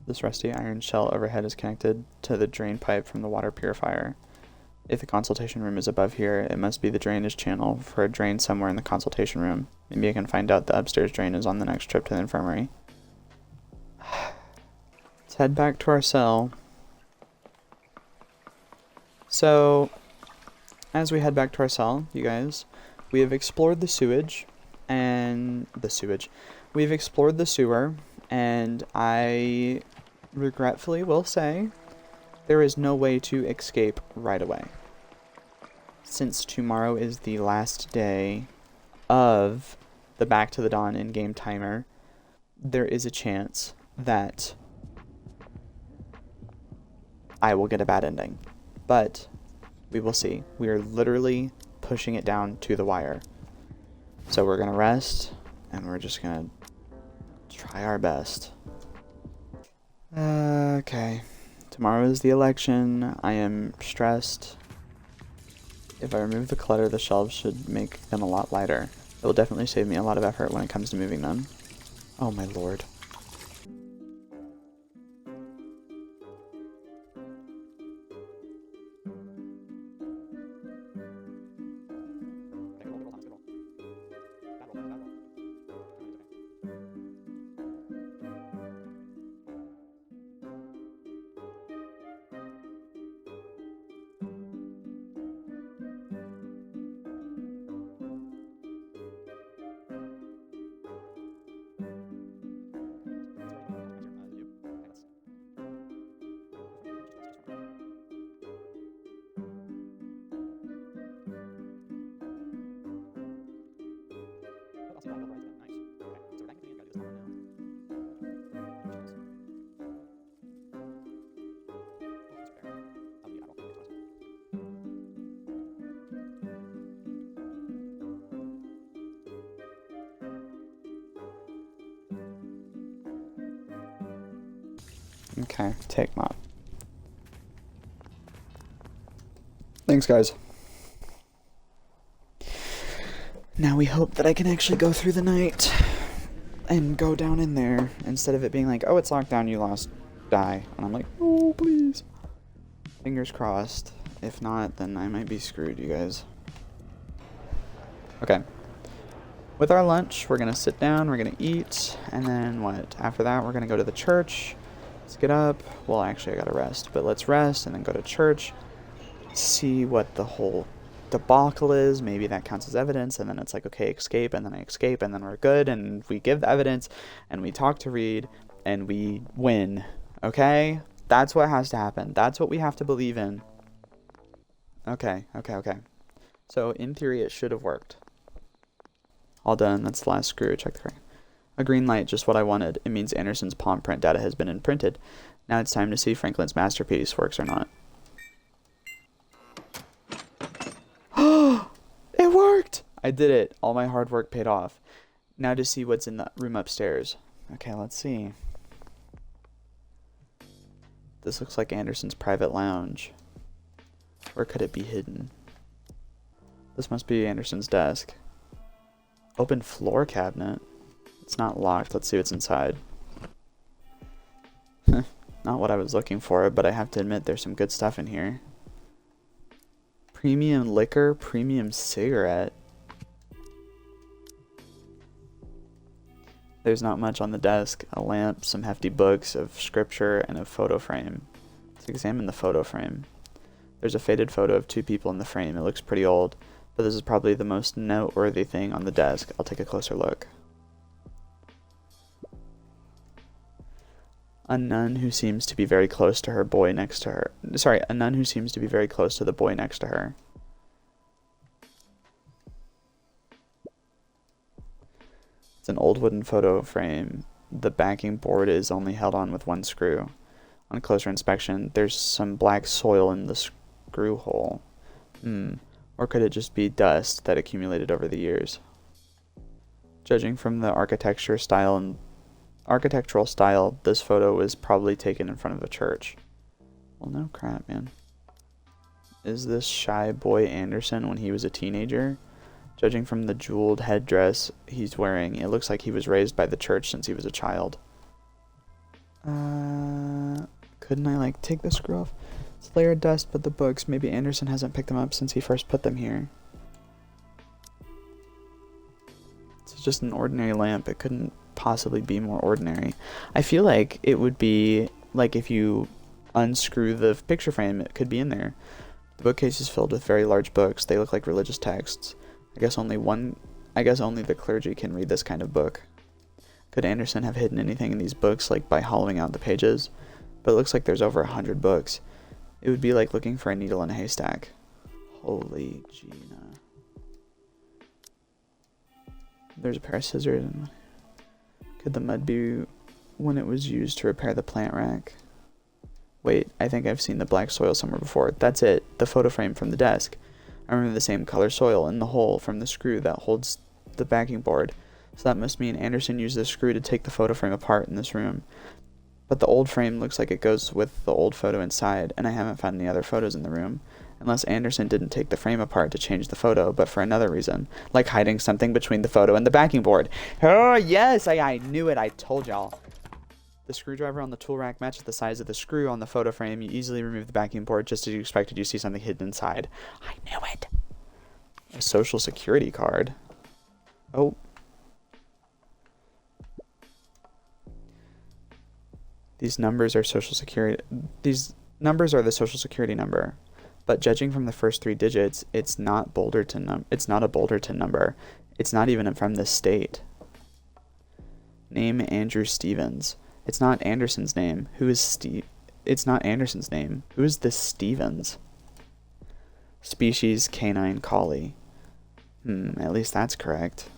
This rusty iron shell overhead is connected to the drain pipe from the water purifier. If the consultation room is above here, it must be the drainage channel for a drain somewhere in the consultation room. Maybe I can find out the upstairs drain is on the next trip to the infirmary. Let's head back to our cell. So, as we head back to our cell, you guys, we have explored the sewage, and we've explored the sewer, and I regretfully will say there is no way to escape right away. Since tomorrow is the last day of the Back to the Dawn in-game timer, there is a chance that I will get a bad ending. But we will see. We are literally pushing it down to the wire. So we're going to rest, and we're just going to try our best. Okay. Tomorrow is the election. I am stressed. If I remove the clutter, the shelves should make them a lot lighter. It will definitely save me a lot of effort when it comes to moving them. Oh my lord. Okay, take mop. Thanks, guys. Now we hope that I can actually go through the night and go down in there instead of it being like, oh, it's locked down, you lost, die. And I'm like, oh, please. Fingers crossed. If not, then I might be screwed, you guys. Okay. With our lunch, we're going to sit down, we're going to eat, and then what? After that, we're going to go to the church. Let's get up. Well, actually, I got to rest, but let's rest and then go to church. See what the whole debacle is. Maybe that counts as evidence, and then it's like, okay, escape, and then I escape, and then we're good, and we give the evidence, and we talk to Reed, and we win. Okay? That's what has to happen. That's what we have to believe in. Okay. So, in theory, it should have worked. All done. That's the last screw. Check the crank. A green light, just what I wanted. It means Anderson's palm print data has been imprinted. Now it's time to see if Franklin's masterpiece works or not. It worked! I did it. All my hard work paid off. Now to see what's in the room upstairs. Okay, let's see. This looks like Anderson's private lounge. Where could it be hidden? This must be Anderson's desk. Open floor cabinet. It's not locked. Let's see what's inside. Not what I was looking for, but I have to admit there's some good stuff in here. Premium liquor, premium cigarette. There's not much on the desk. A lamp, some hefty books of scripture, and a photo frame. Let's examine the photo frame. There's a faded photo of two people in the frame. It looks pretty old, but this is probably the most noteworthy thing on the desk. I'll take a closer look. A nun who seems to be very close to her boy next to her. Sorry, a nun who seems to be very close to the boy next to her. It's an old wooden photo frame. The backing board is only held on with one screw. On closer inspection, there's some black soil in the screw hole. Or could it just be dust that accumulated over the years? Judging from the architectural style, this photo was probably taken in front of a church. Well, no crap, man. Is this shy boy Anderson when he was a teenager? Judging from the jeweled headdress he's wearing, it looks like he was raised by the church since he was a child. Couldn't I, like, take the screw off? It's a layer of dust, but the books, maybe Anderson hasn't picked them up since he first put them here. It's just an ordinary lamp. It couldn't possibly be more ordinary. I feel like it would be like if you unscrew the picture frame, it could be in there. The bookcase is filled with very large books. They look like religious texts. I guess only the clergy can read this kind of book. Could Anderson have hidden anything in these books, like by hollowing out the pages? But it looks like there's over 100 books. It would be like looking for a needle in a haystack. Holy Gina. There's a pair of scissors. Could the mud be when it was used to repair the plant rack? Wait, I think I've seen the black soil somewhere before. That's it, the photo frame from the desk. I remember the same color soil in the hole from the screw that holds the backing board. So that must mean Anderson used the screw to take the photo frame apart in this room. But the old frame looks like it goes with the old photo inside, and I haven't found any other photos in the room. Unless Anderson didn't take the frame apart to change the photo, but for another reason. Like hiding something between the photo and the backing board. Oh, yes! I knew it! I told y'all. The screwdriver on the tool rack matches the size of the screw on the photo frame. You easily remove the backing board just as you expected. You see something hidden inside. I knew it! A social security card. Oh. These numbers are the social security number. But judging from the first 3 digits, it's not a Boulderton number. It's not even from this state. Name Andrew Stevens. It's not Anderson's name. It's not Anderson's name. Who is this Stevens? Species canine collie. At least that's correct.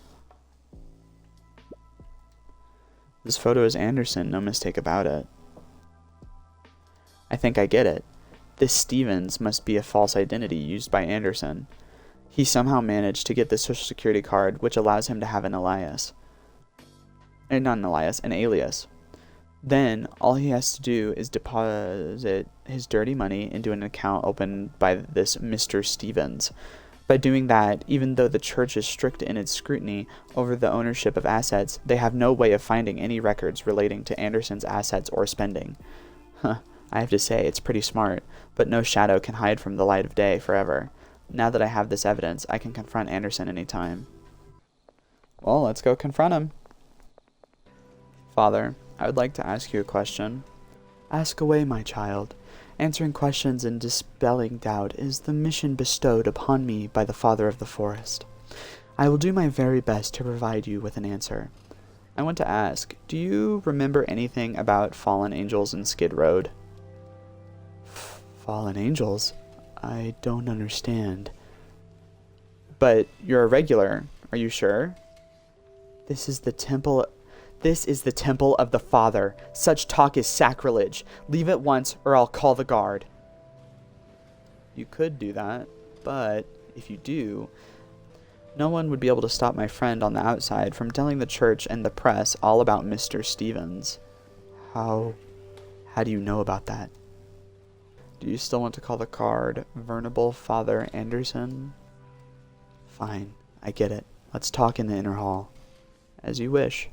This photo is Anderson, no mistake about it. I think I get it. This Stevens must be a false identity used by Anderson. He somehow managed to get the social security card, which allows him to have an alias. An alias. Then, all he has to do is deposit his dirty money into an account opened by this Mr. Stevens. By doing that, even though the church is strict in its scrutiny over the ownership of assets, they have no way of finding any records relating to Anderson's assets or spending. I have to say, it's pretty smart, but no shadow can hide from the light of day forever. Now that I have this evidence, I can confront Anderson anytime. Well, let's go confront him. Father, I would like to ask you a question. Ask away, my child. Answering questions and dispelling doubt is the mission bestowed upon me by the Father of the Forest. I will do my very best to provide you with an answer. I want to ask, do you remember anything about fallen angels in Skid Road? Fallen angels? I don't understand. But you're a regular, are you sure? This is the temple of the Father. Such talk is sacrilege. Leave at once, or I'll call the guard. You could do that, but if you do, no one would be able to stop my friend on the outside from telling the church and the press all about Mr. Stevens. How do you know about that? Do you still want to call the card Venerable Father Anderson? Fine, I get it. Let's talk in the inner hall. As you wish.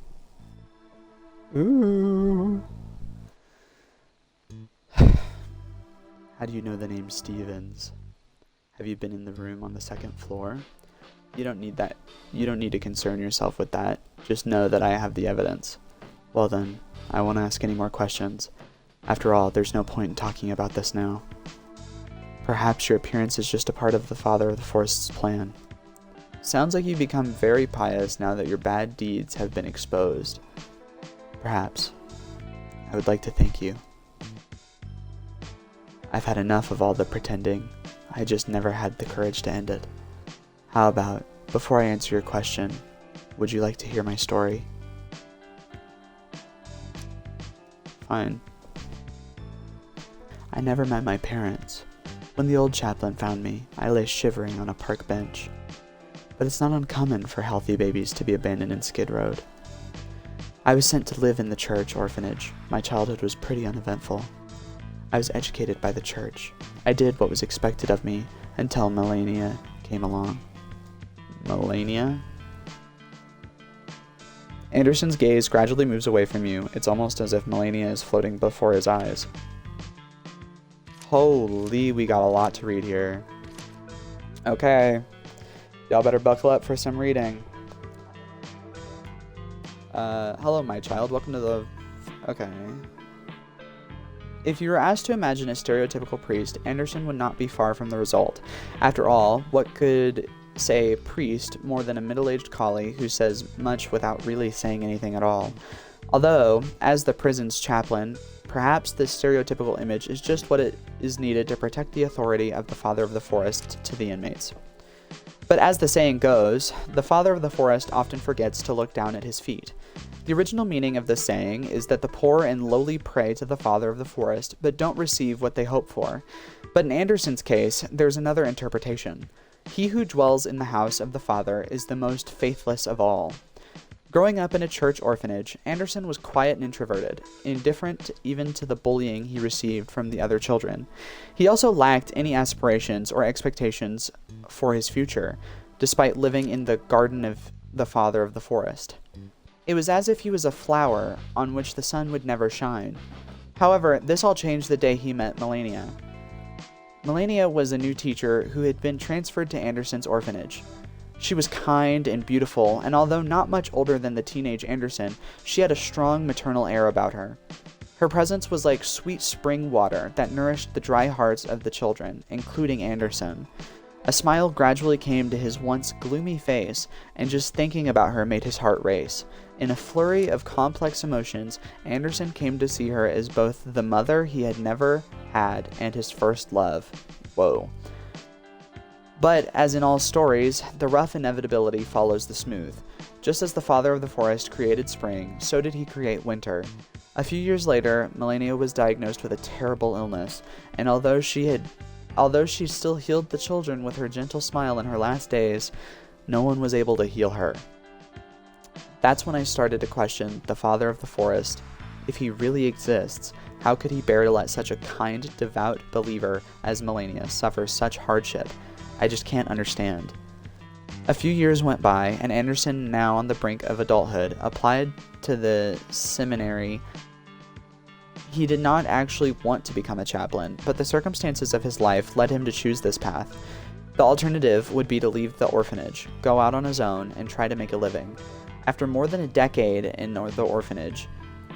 Ooh. How do you know the name Stevens? Have you been in the room on the 2nd floor? You don't need that. You don't need to concern yourself with that. Just know that I have the evidence. Well then, I won't ask any more questions. After all, there's no point in talking about this now. Perhaps your appearance is just a part of the Father of the Forest's plan. Sounds like you've become very pious now that your bad deeds have been exposed. Perhaps. I would like to thank you. I've had enough of all the pretending. I just never had the courage to end it. How about, before I answer your question, would you like to hear my story? Fine. I never met my parents. When the old chaplain found me, I lay shivering on a park bench. But it's not uncommon for healthy babies to be abandoned in Skid Road. I was sent to live in the church orphanage. My childhood was pretty uneventful. I was educated by the church. I did what was expected of me until Melania came along. Melania? Anderson's gaze gradually moves away from you. It's almost as if Melania is floating before his eyes. Holy, we got a lot to read here. Okay. Y'all better buckle up for some reading. Hello, my child. Welcome to the... Okay. If you were asked to imagine a stereotypical priest, Anderson would not be far from the result. After all, what could say priest more than a middle-aged collie who says much without really saying anything at all? Although, as the prison's chaplain, perhaps this stereotypical image is just what it is needed to protect the authority of the father of the forest to the inmates. But as the saying goes, the father of the forest often forgets to look down at his feet. The original meaning of this saying is that the poor and lowly pray to the father of the forest, but don't receive what they hope for. But in Anderson's case, there's another interpretation. He who dwells in the house of the father is the most faithless of all. Growing up in a church orphanage, Anderson was quiet and introverted, indifferent even to the bullying he received from the other children. He also lacked any aspirations or expectations for his future, despite living in the garden of the father of the forest. It was as if he was a flower on which the sun would never shine. However, this all changed the day he met Melania. Melania was a new teacher who had been transferred to Anderson's orphanage. She was kind and beautiful, and although not much older than the teenage Anderson, she had a strong maternal air about her. Her presence was like sweet spring water that nourished the dry hearts of the children, including Anderson. A smile gradually came to his once gloomy face, and just thinking about her made his heart race. In a flurry of complex emotions, Anderson came to see her as both the mother he had never had and his first love. Whoa. But, as in all stories, the rough inevitability follows the smooth. Just as the father of the forest created spring, so did he create winter. A few years later, Melania was diagnosed with a terrible illness, and although she still healed the children with her gentle smile in her last days, no one was able to heal her. That's when I started to question the father of the forest. If he really exists, how could he bear to let such a kind, devout believer as Melania suffer such hardship? I just can't understand. A few years went by, and Anderson, now on the brink of adulthood, applied to the seminary. He did not actually want to become a chaplain, but the circumstances of his life led him to choose this path. The alternative would be to leave the orphanage, go out on his own, and try to make a living. After more than a decade in the orphanage,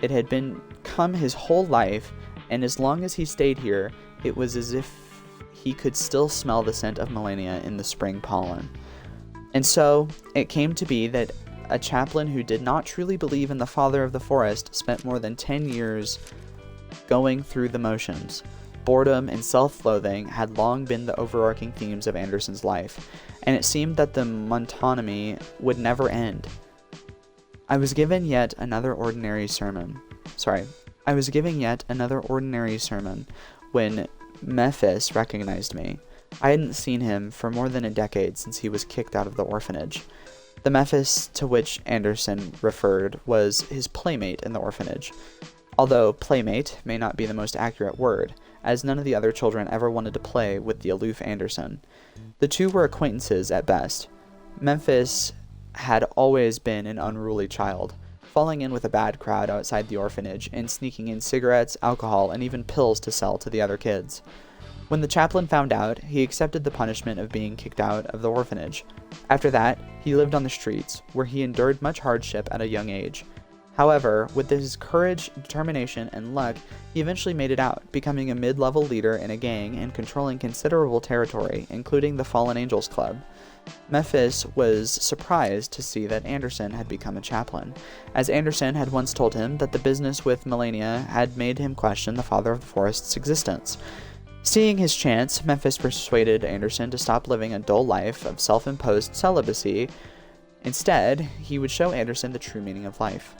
it had become his whole life, and as long as he stayed here, it was as if he could still smell the scent of Melania in the spring pollen. And so, it came to be that a chaplain who did not truly believe in the father of the forest spent more than 10 years going through the motions. Boredom and self-loathing had long been the overarching themes of Anderson's life, and it seemed that the monotony would never end. I was given yet another ordinary sermon when Memphis recognized me. I hadn't seen him for more than a decade since he was kicked out of the orphanage. The Memphis to which Anderson referred was his playmate in the orphanage. Although playmate may not be the most accurate word, as none of the other children ever wanted to play with the aloof Anderson. The two were acquaintances at best. Memphis had always been an unruly child, falling in with a bad crowd outside the orphanage and sneaking in cigarettes, alcohol, and even pills to sell to the other kids. When the chaplain found out, he accepted the punishment of being kicked out of the orphanage. After that, he lived on the streets, where he endured much hardship at a young age. However, with his courage, determination, and luck, he eventually made it out, becoming a mid-level leader in a gang and controlling considerable territory, including the Fallen Angels Club. Memphis was surprised to see that Anderson had become a chaplain, as Anderson had once told him that the business with Melania had made him question the father of the forest's existence. Seeing his chance, Memphis persuaded Anderson to stop living a dull life of self-imposed celibacy. Instead, he would show Anderson the true meaning of life.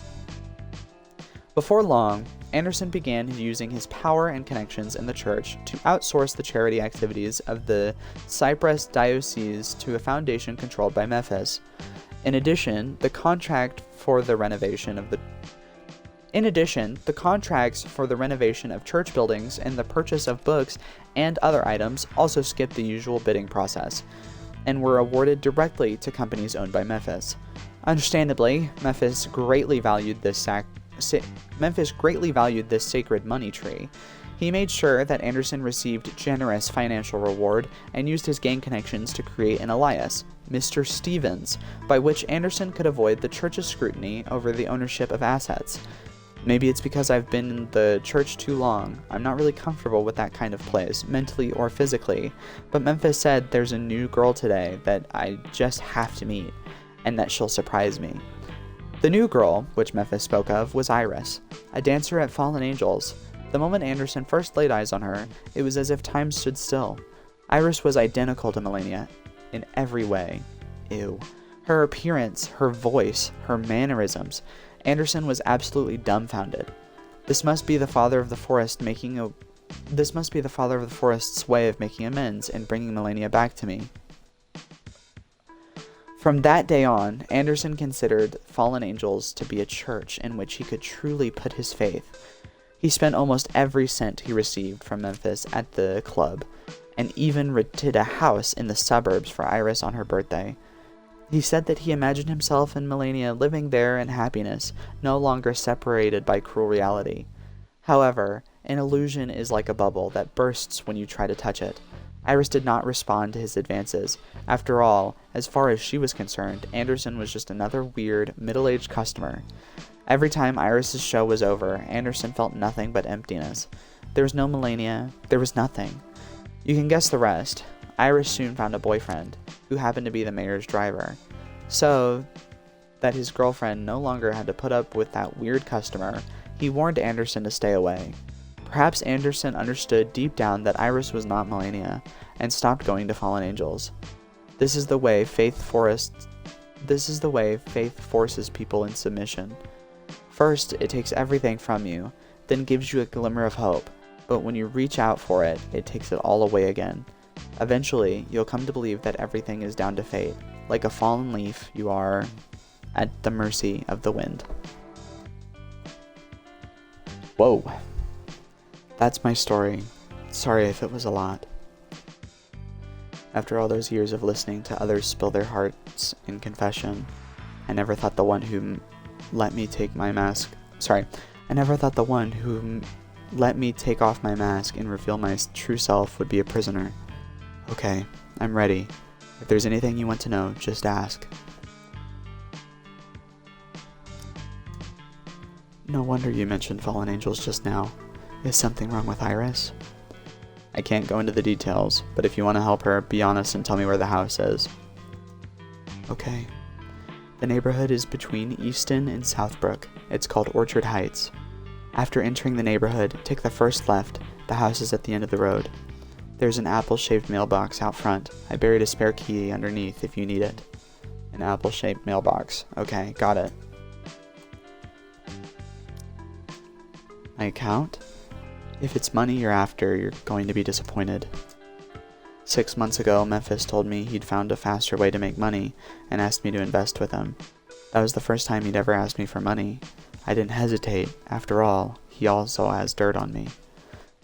Before long, Anderson began using his power and connections in the church to outsource the charity activities of the Cyprus diocese to a foundation controlled by Memphis. In addition, the contracts for the renovation of church buildings and the purchase of books and other items also skipped the usual bidding process, and were awarded directly to companies owned by Memphis. Understandably, Memphis greatly valued this sacred money tree. He made sure that Anderson received generous financial reward and used his gang connections to create an alias, Mr. Stevens, by which Anderson could avoid the church's scrutiny over the ownership of assets. Maybe it's because I've been in the church too long. I'm not really comfortable with that kind of place, mentally or physically. But Memphis said there's a new girl today that I just have to meet, and that she'll surprise me. The new girl, which Memphis spoke of, was Iris, a dancer at Fallen Angels. The moment Anderson first laid eyes on her, it was as if time stood still. Iris was identical to Melania in every way. Ew. Her appearance, her voice, her mannerisms. Anderson was absolutely dumbfounded. This must be the father of the forest's way of making amends and bringing Melania back to me. From that day on, Anderson considered Fallen Angels to be a church in which he could truly put his faith. He spent almost every cent he received from Memphis at the club, and even rented a house in the suburbs for Iris on her birthday. He said that he imagined himself and Melania living there in happiness, no longer separated by cruel reality. However, an illusion is like a bubble that bursts when you try to touch it. Iris did not respond to his advances. After all, as far as she was concerned, Anderson was just another weird, middle-aged customer. Every time Iris's show was over, Anderson felt nothing but emptiness. There was no Melania, there was nothing. You can guess the rest. Iris soon found a boyfriend, who happened to be the mayor's driver, so that his girlfriend no longer had to put up with that weird customer. He warned Anderson to stay away. Perhaps Anderson understood deep down that Iris was not Melania, and stopped going to Fallen Angels. This is the way faith forces people in submission. First, it takes everything from you, then gives you a glimmer of hope, but when you reach out for it, it takes it all away again. Eventually, you'll come to believe that everything is down to fate. Like a fallen leaf, you are at the mercy of the wind. Whoa. That's my story. Sorry if it was a lot. After all those years of listening to others spill their hearts in confession, I never thought the one who let me take off my mask and reveal my true self would be a prisoner. Okay, I'm ready. If there's anything you want to know, just ask. No wonder you mentioned Fallen Angels just now. Is something wrong with Iris? I can't go into the details, but if you want to help her, be honest and tell me where the house is. Okay. The neighborhood is between Easton and Southbrook. It's called Orchard Heights. After entering the neighborhood, take the first left. The house is at the end of the road. There's an apple-shaped mailbox out front. I buried a spare key underneath if you need it. An apple-shaped mailbox. Okay, got it. My account? If it's money you're after, you're going to be disappointed. 6 months ago, Memphis told me he'd found a faster way to make money and asked me to invest with him. That was the first time he'd ever asked me for money. I didn't hesitate. After all, he also has dirt on me.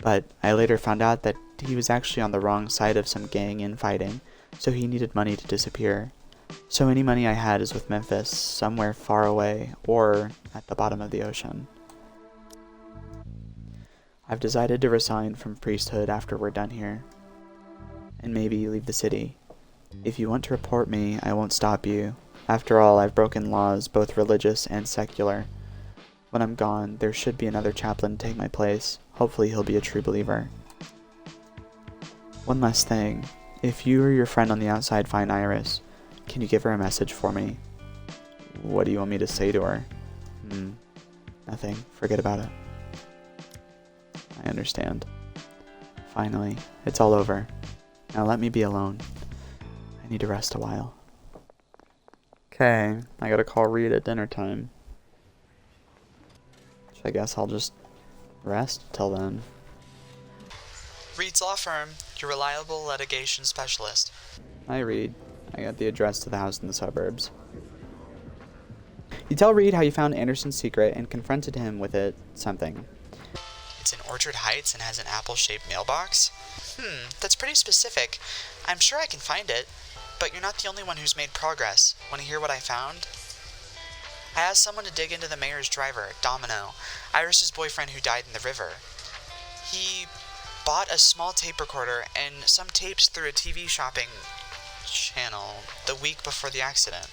But I later found out that he was actually on the wrong side of some gang infighting, so he needed money to disappear. So any money I had is with Memphis, somewhere far away, or at the bottom of the ocean. I've decided to resign from priesthood after we're done here, and maybe leave the city. If you want to report me, I won't stop you. After all, I've broken laws, both religious and secular. When I'm gone, there should be another chaplain to take my place. Hopefully he'll be a true believer. One last thing. If you or your friend on the outside find Iris, can you give her a message for me? What do you want me to say to her? Nothing. Forget about it. I understand. Finally, it's all over. Now let me be alone. I need to rest a while. Okay, I gotta call Reed at dinner time. So I guess I'll just rest till then. Reed's Law Firm, your reliable litigation specialist. Hi, Reed. I got the address to the house in the suburbs. You tell Reed how you found Anderson's secret and confronted him with something. It's in Orchard Heights and has an apple-shaped mailbox? That's pretty specific. I'm sure I can find it, but you're not the only one who's made progress. Want to hear what I found? I asked someone to dig into the mayor's driver, Domino, Iris's boyfriend who died in the river. He bought a small tape recorder and some tapes through a TV shopping channel the week before the accident.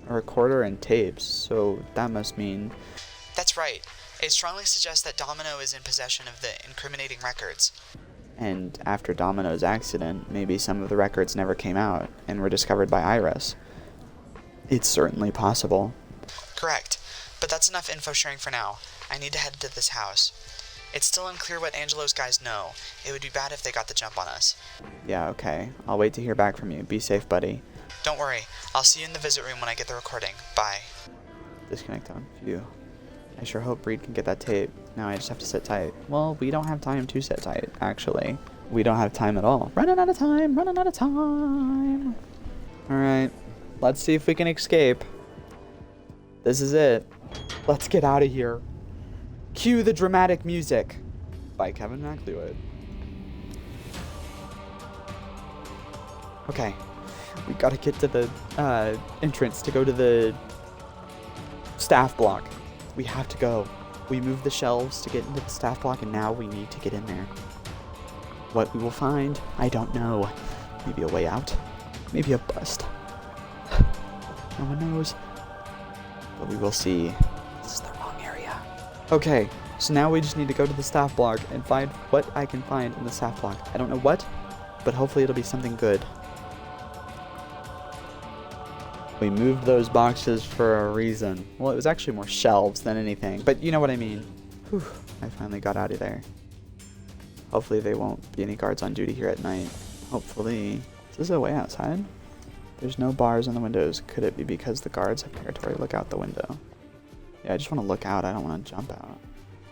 A recorder and tapes, so that must mean... That's right. It strongly suggests that Domino is in possession of the incriminating records. And after Domino's accident, maybe some of the records never came out and were discovered by Iris. It's certainly possible. Correct. But that's enough info sharing for now. I need to head to this house. It's still unclear what Angelo's guys know. It would be bad if they got the jump on us. Yeah, okay. I'll wait to hear back from you. Be safe, buddy. Don't worry. I'll see you in the visit room when I get the recording. Bye. Disconnect on. Phew. I sure hope Reed can get that tape. Now I just have to sit tight. Well, we don't have time to sit tight, actually. We don't have time at all. Running out of time! Running out of time! Alright. Let's see if we can escape. This is it. Let's get out of here. Cue the dramatic music by Kevin MacLeod. Okay. We gotta get to the entrance to go to the staff block. We have to go. We moved the shelves to get into the staff block, and now we need to get in there. What we will find, I don't know. Maybe a way out. Maybe a bust. No one knows. But we will see. This is the wrong area. Okay, so now we just need to go to the staff block and find what I can find in the staff block. I don't know what, but hopefully it'll be something good. We moved those boxes for a reason. Well, it was actually more shelves than anything, but you know what I mean. Whew, I finally got out of there. Hopefully there won't be any guards on duty here at night. Hopefully. Is this a way outside? There's no bars on the windows. Could it be because the guards have territory? Look out the window. Yeah, I just want to look out. I don't want to jump out.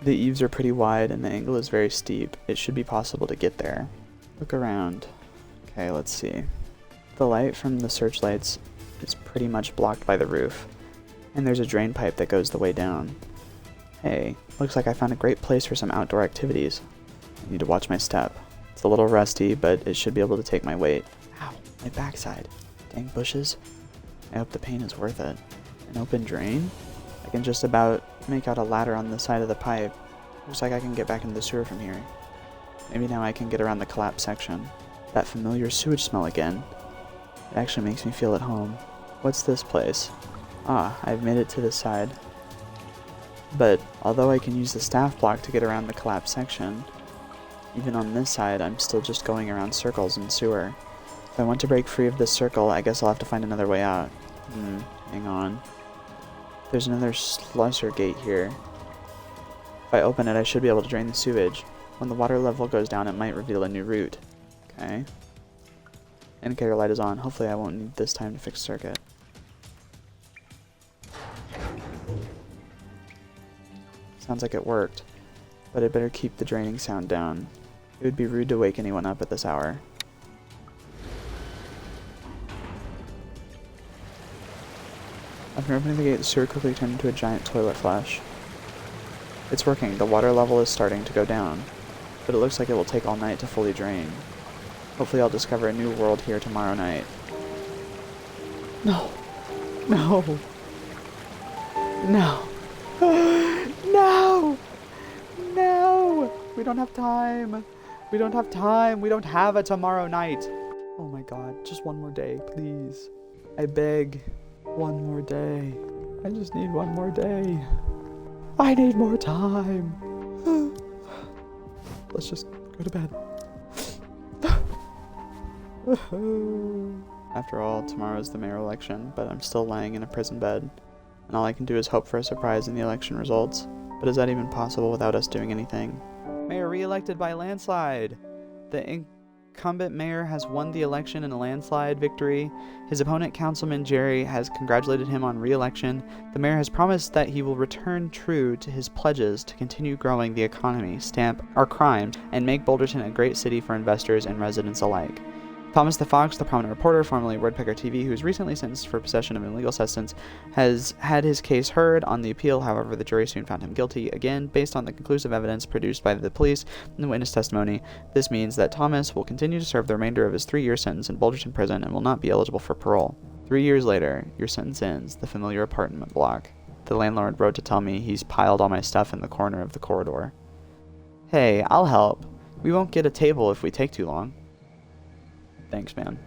The eaves are pretty wide and the angle is very steep. It should be possible to get there. Look around. Okay, let's see. The light from the searchlights is pretty much blocked by the roof. And there's a drain pipe that goes the way down. Hey, looks like I found a great place for some outdoor activities. I need to watch my step. It's a little rusty, but it should be able to take my weight. Ow, my backside. Dang bushes. I hope the pain is worth it. An open drain? I can just about make out a ladder on the side of the pipe. Looks like I can get back into the sewer from here. Maybe now I can get around the collapsed section. That familiar sewage smell again. It actually makes me feel at home. What's this place? Ah, I've made it to this side. But although I can use the staff block to get around the collapsed section, even on this side I'm still just going around circles in sewer. If I want to break free of this circle, I guess I'll have to find another way out. Hang on. There's another slusher gate here. If I open it, I should be able to drain the sewage. When the water level goes down, it might reveal a new route. Okay. Indicator light is on. Hopefully I won't need this time to fix the circuit. Sounds like it worked, but I better keep the draining sound down. It would be rude to wake anyone up at this hour. After opening the gate, the sewer quickly turned into a giant toilet flush. It's working. The water level is starting to go down, but it looks like it will take all night to fully drain. Hopefully I'll discover a new world here tomorrow night. No. No. No. No! No! We don't have time. We don't have time. We don't have a tomorrow night. Oh my god, just one more day, please. I beg. One more day. I just need one more day. I need more time. Let's just go to bed. After all, tomorrow's the mayor election, but I'm still lying in a prison bed. And all I can do is hope for a surprise in the election results. But is that even possible without us doing anything? Mayor re-elected by landslide! The incumbent mayor has won the election in a landslide victory. His opponent, Councilman Jerry, has congratulated him on re-election. The mayor has promised that he will return true to his pledges to continue growing the economy, stamp our crimes, and make Boulderton a great city for investors and residents alike. Thomas the Fox, the prominent reporter, formerly Wordpecker TV, who was recently sentenced for possession of an illegal substance, has had his case heard on the appeal. However, the jury soon found him guilty. Again, based on the conclusive evidence produced by the police and the witness testimony, this means that Thomas will continue to serve the remainder of his 3-year sentence in Boulderton Prison and will not be eligible for parole. 3 years later, your sentence ends, the familiar apartment block. The landlord wrote to tell me he's piled all my stuff in the corner of the corridor. Hey, I'll help. We won't get a table if we take too long. Thanks, man.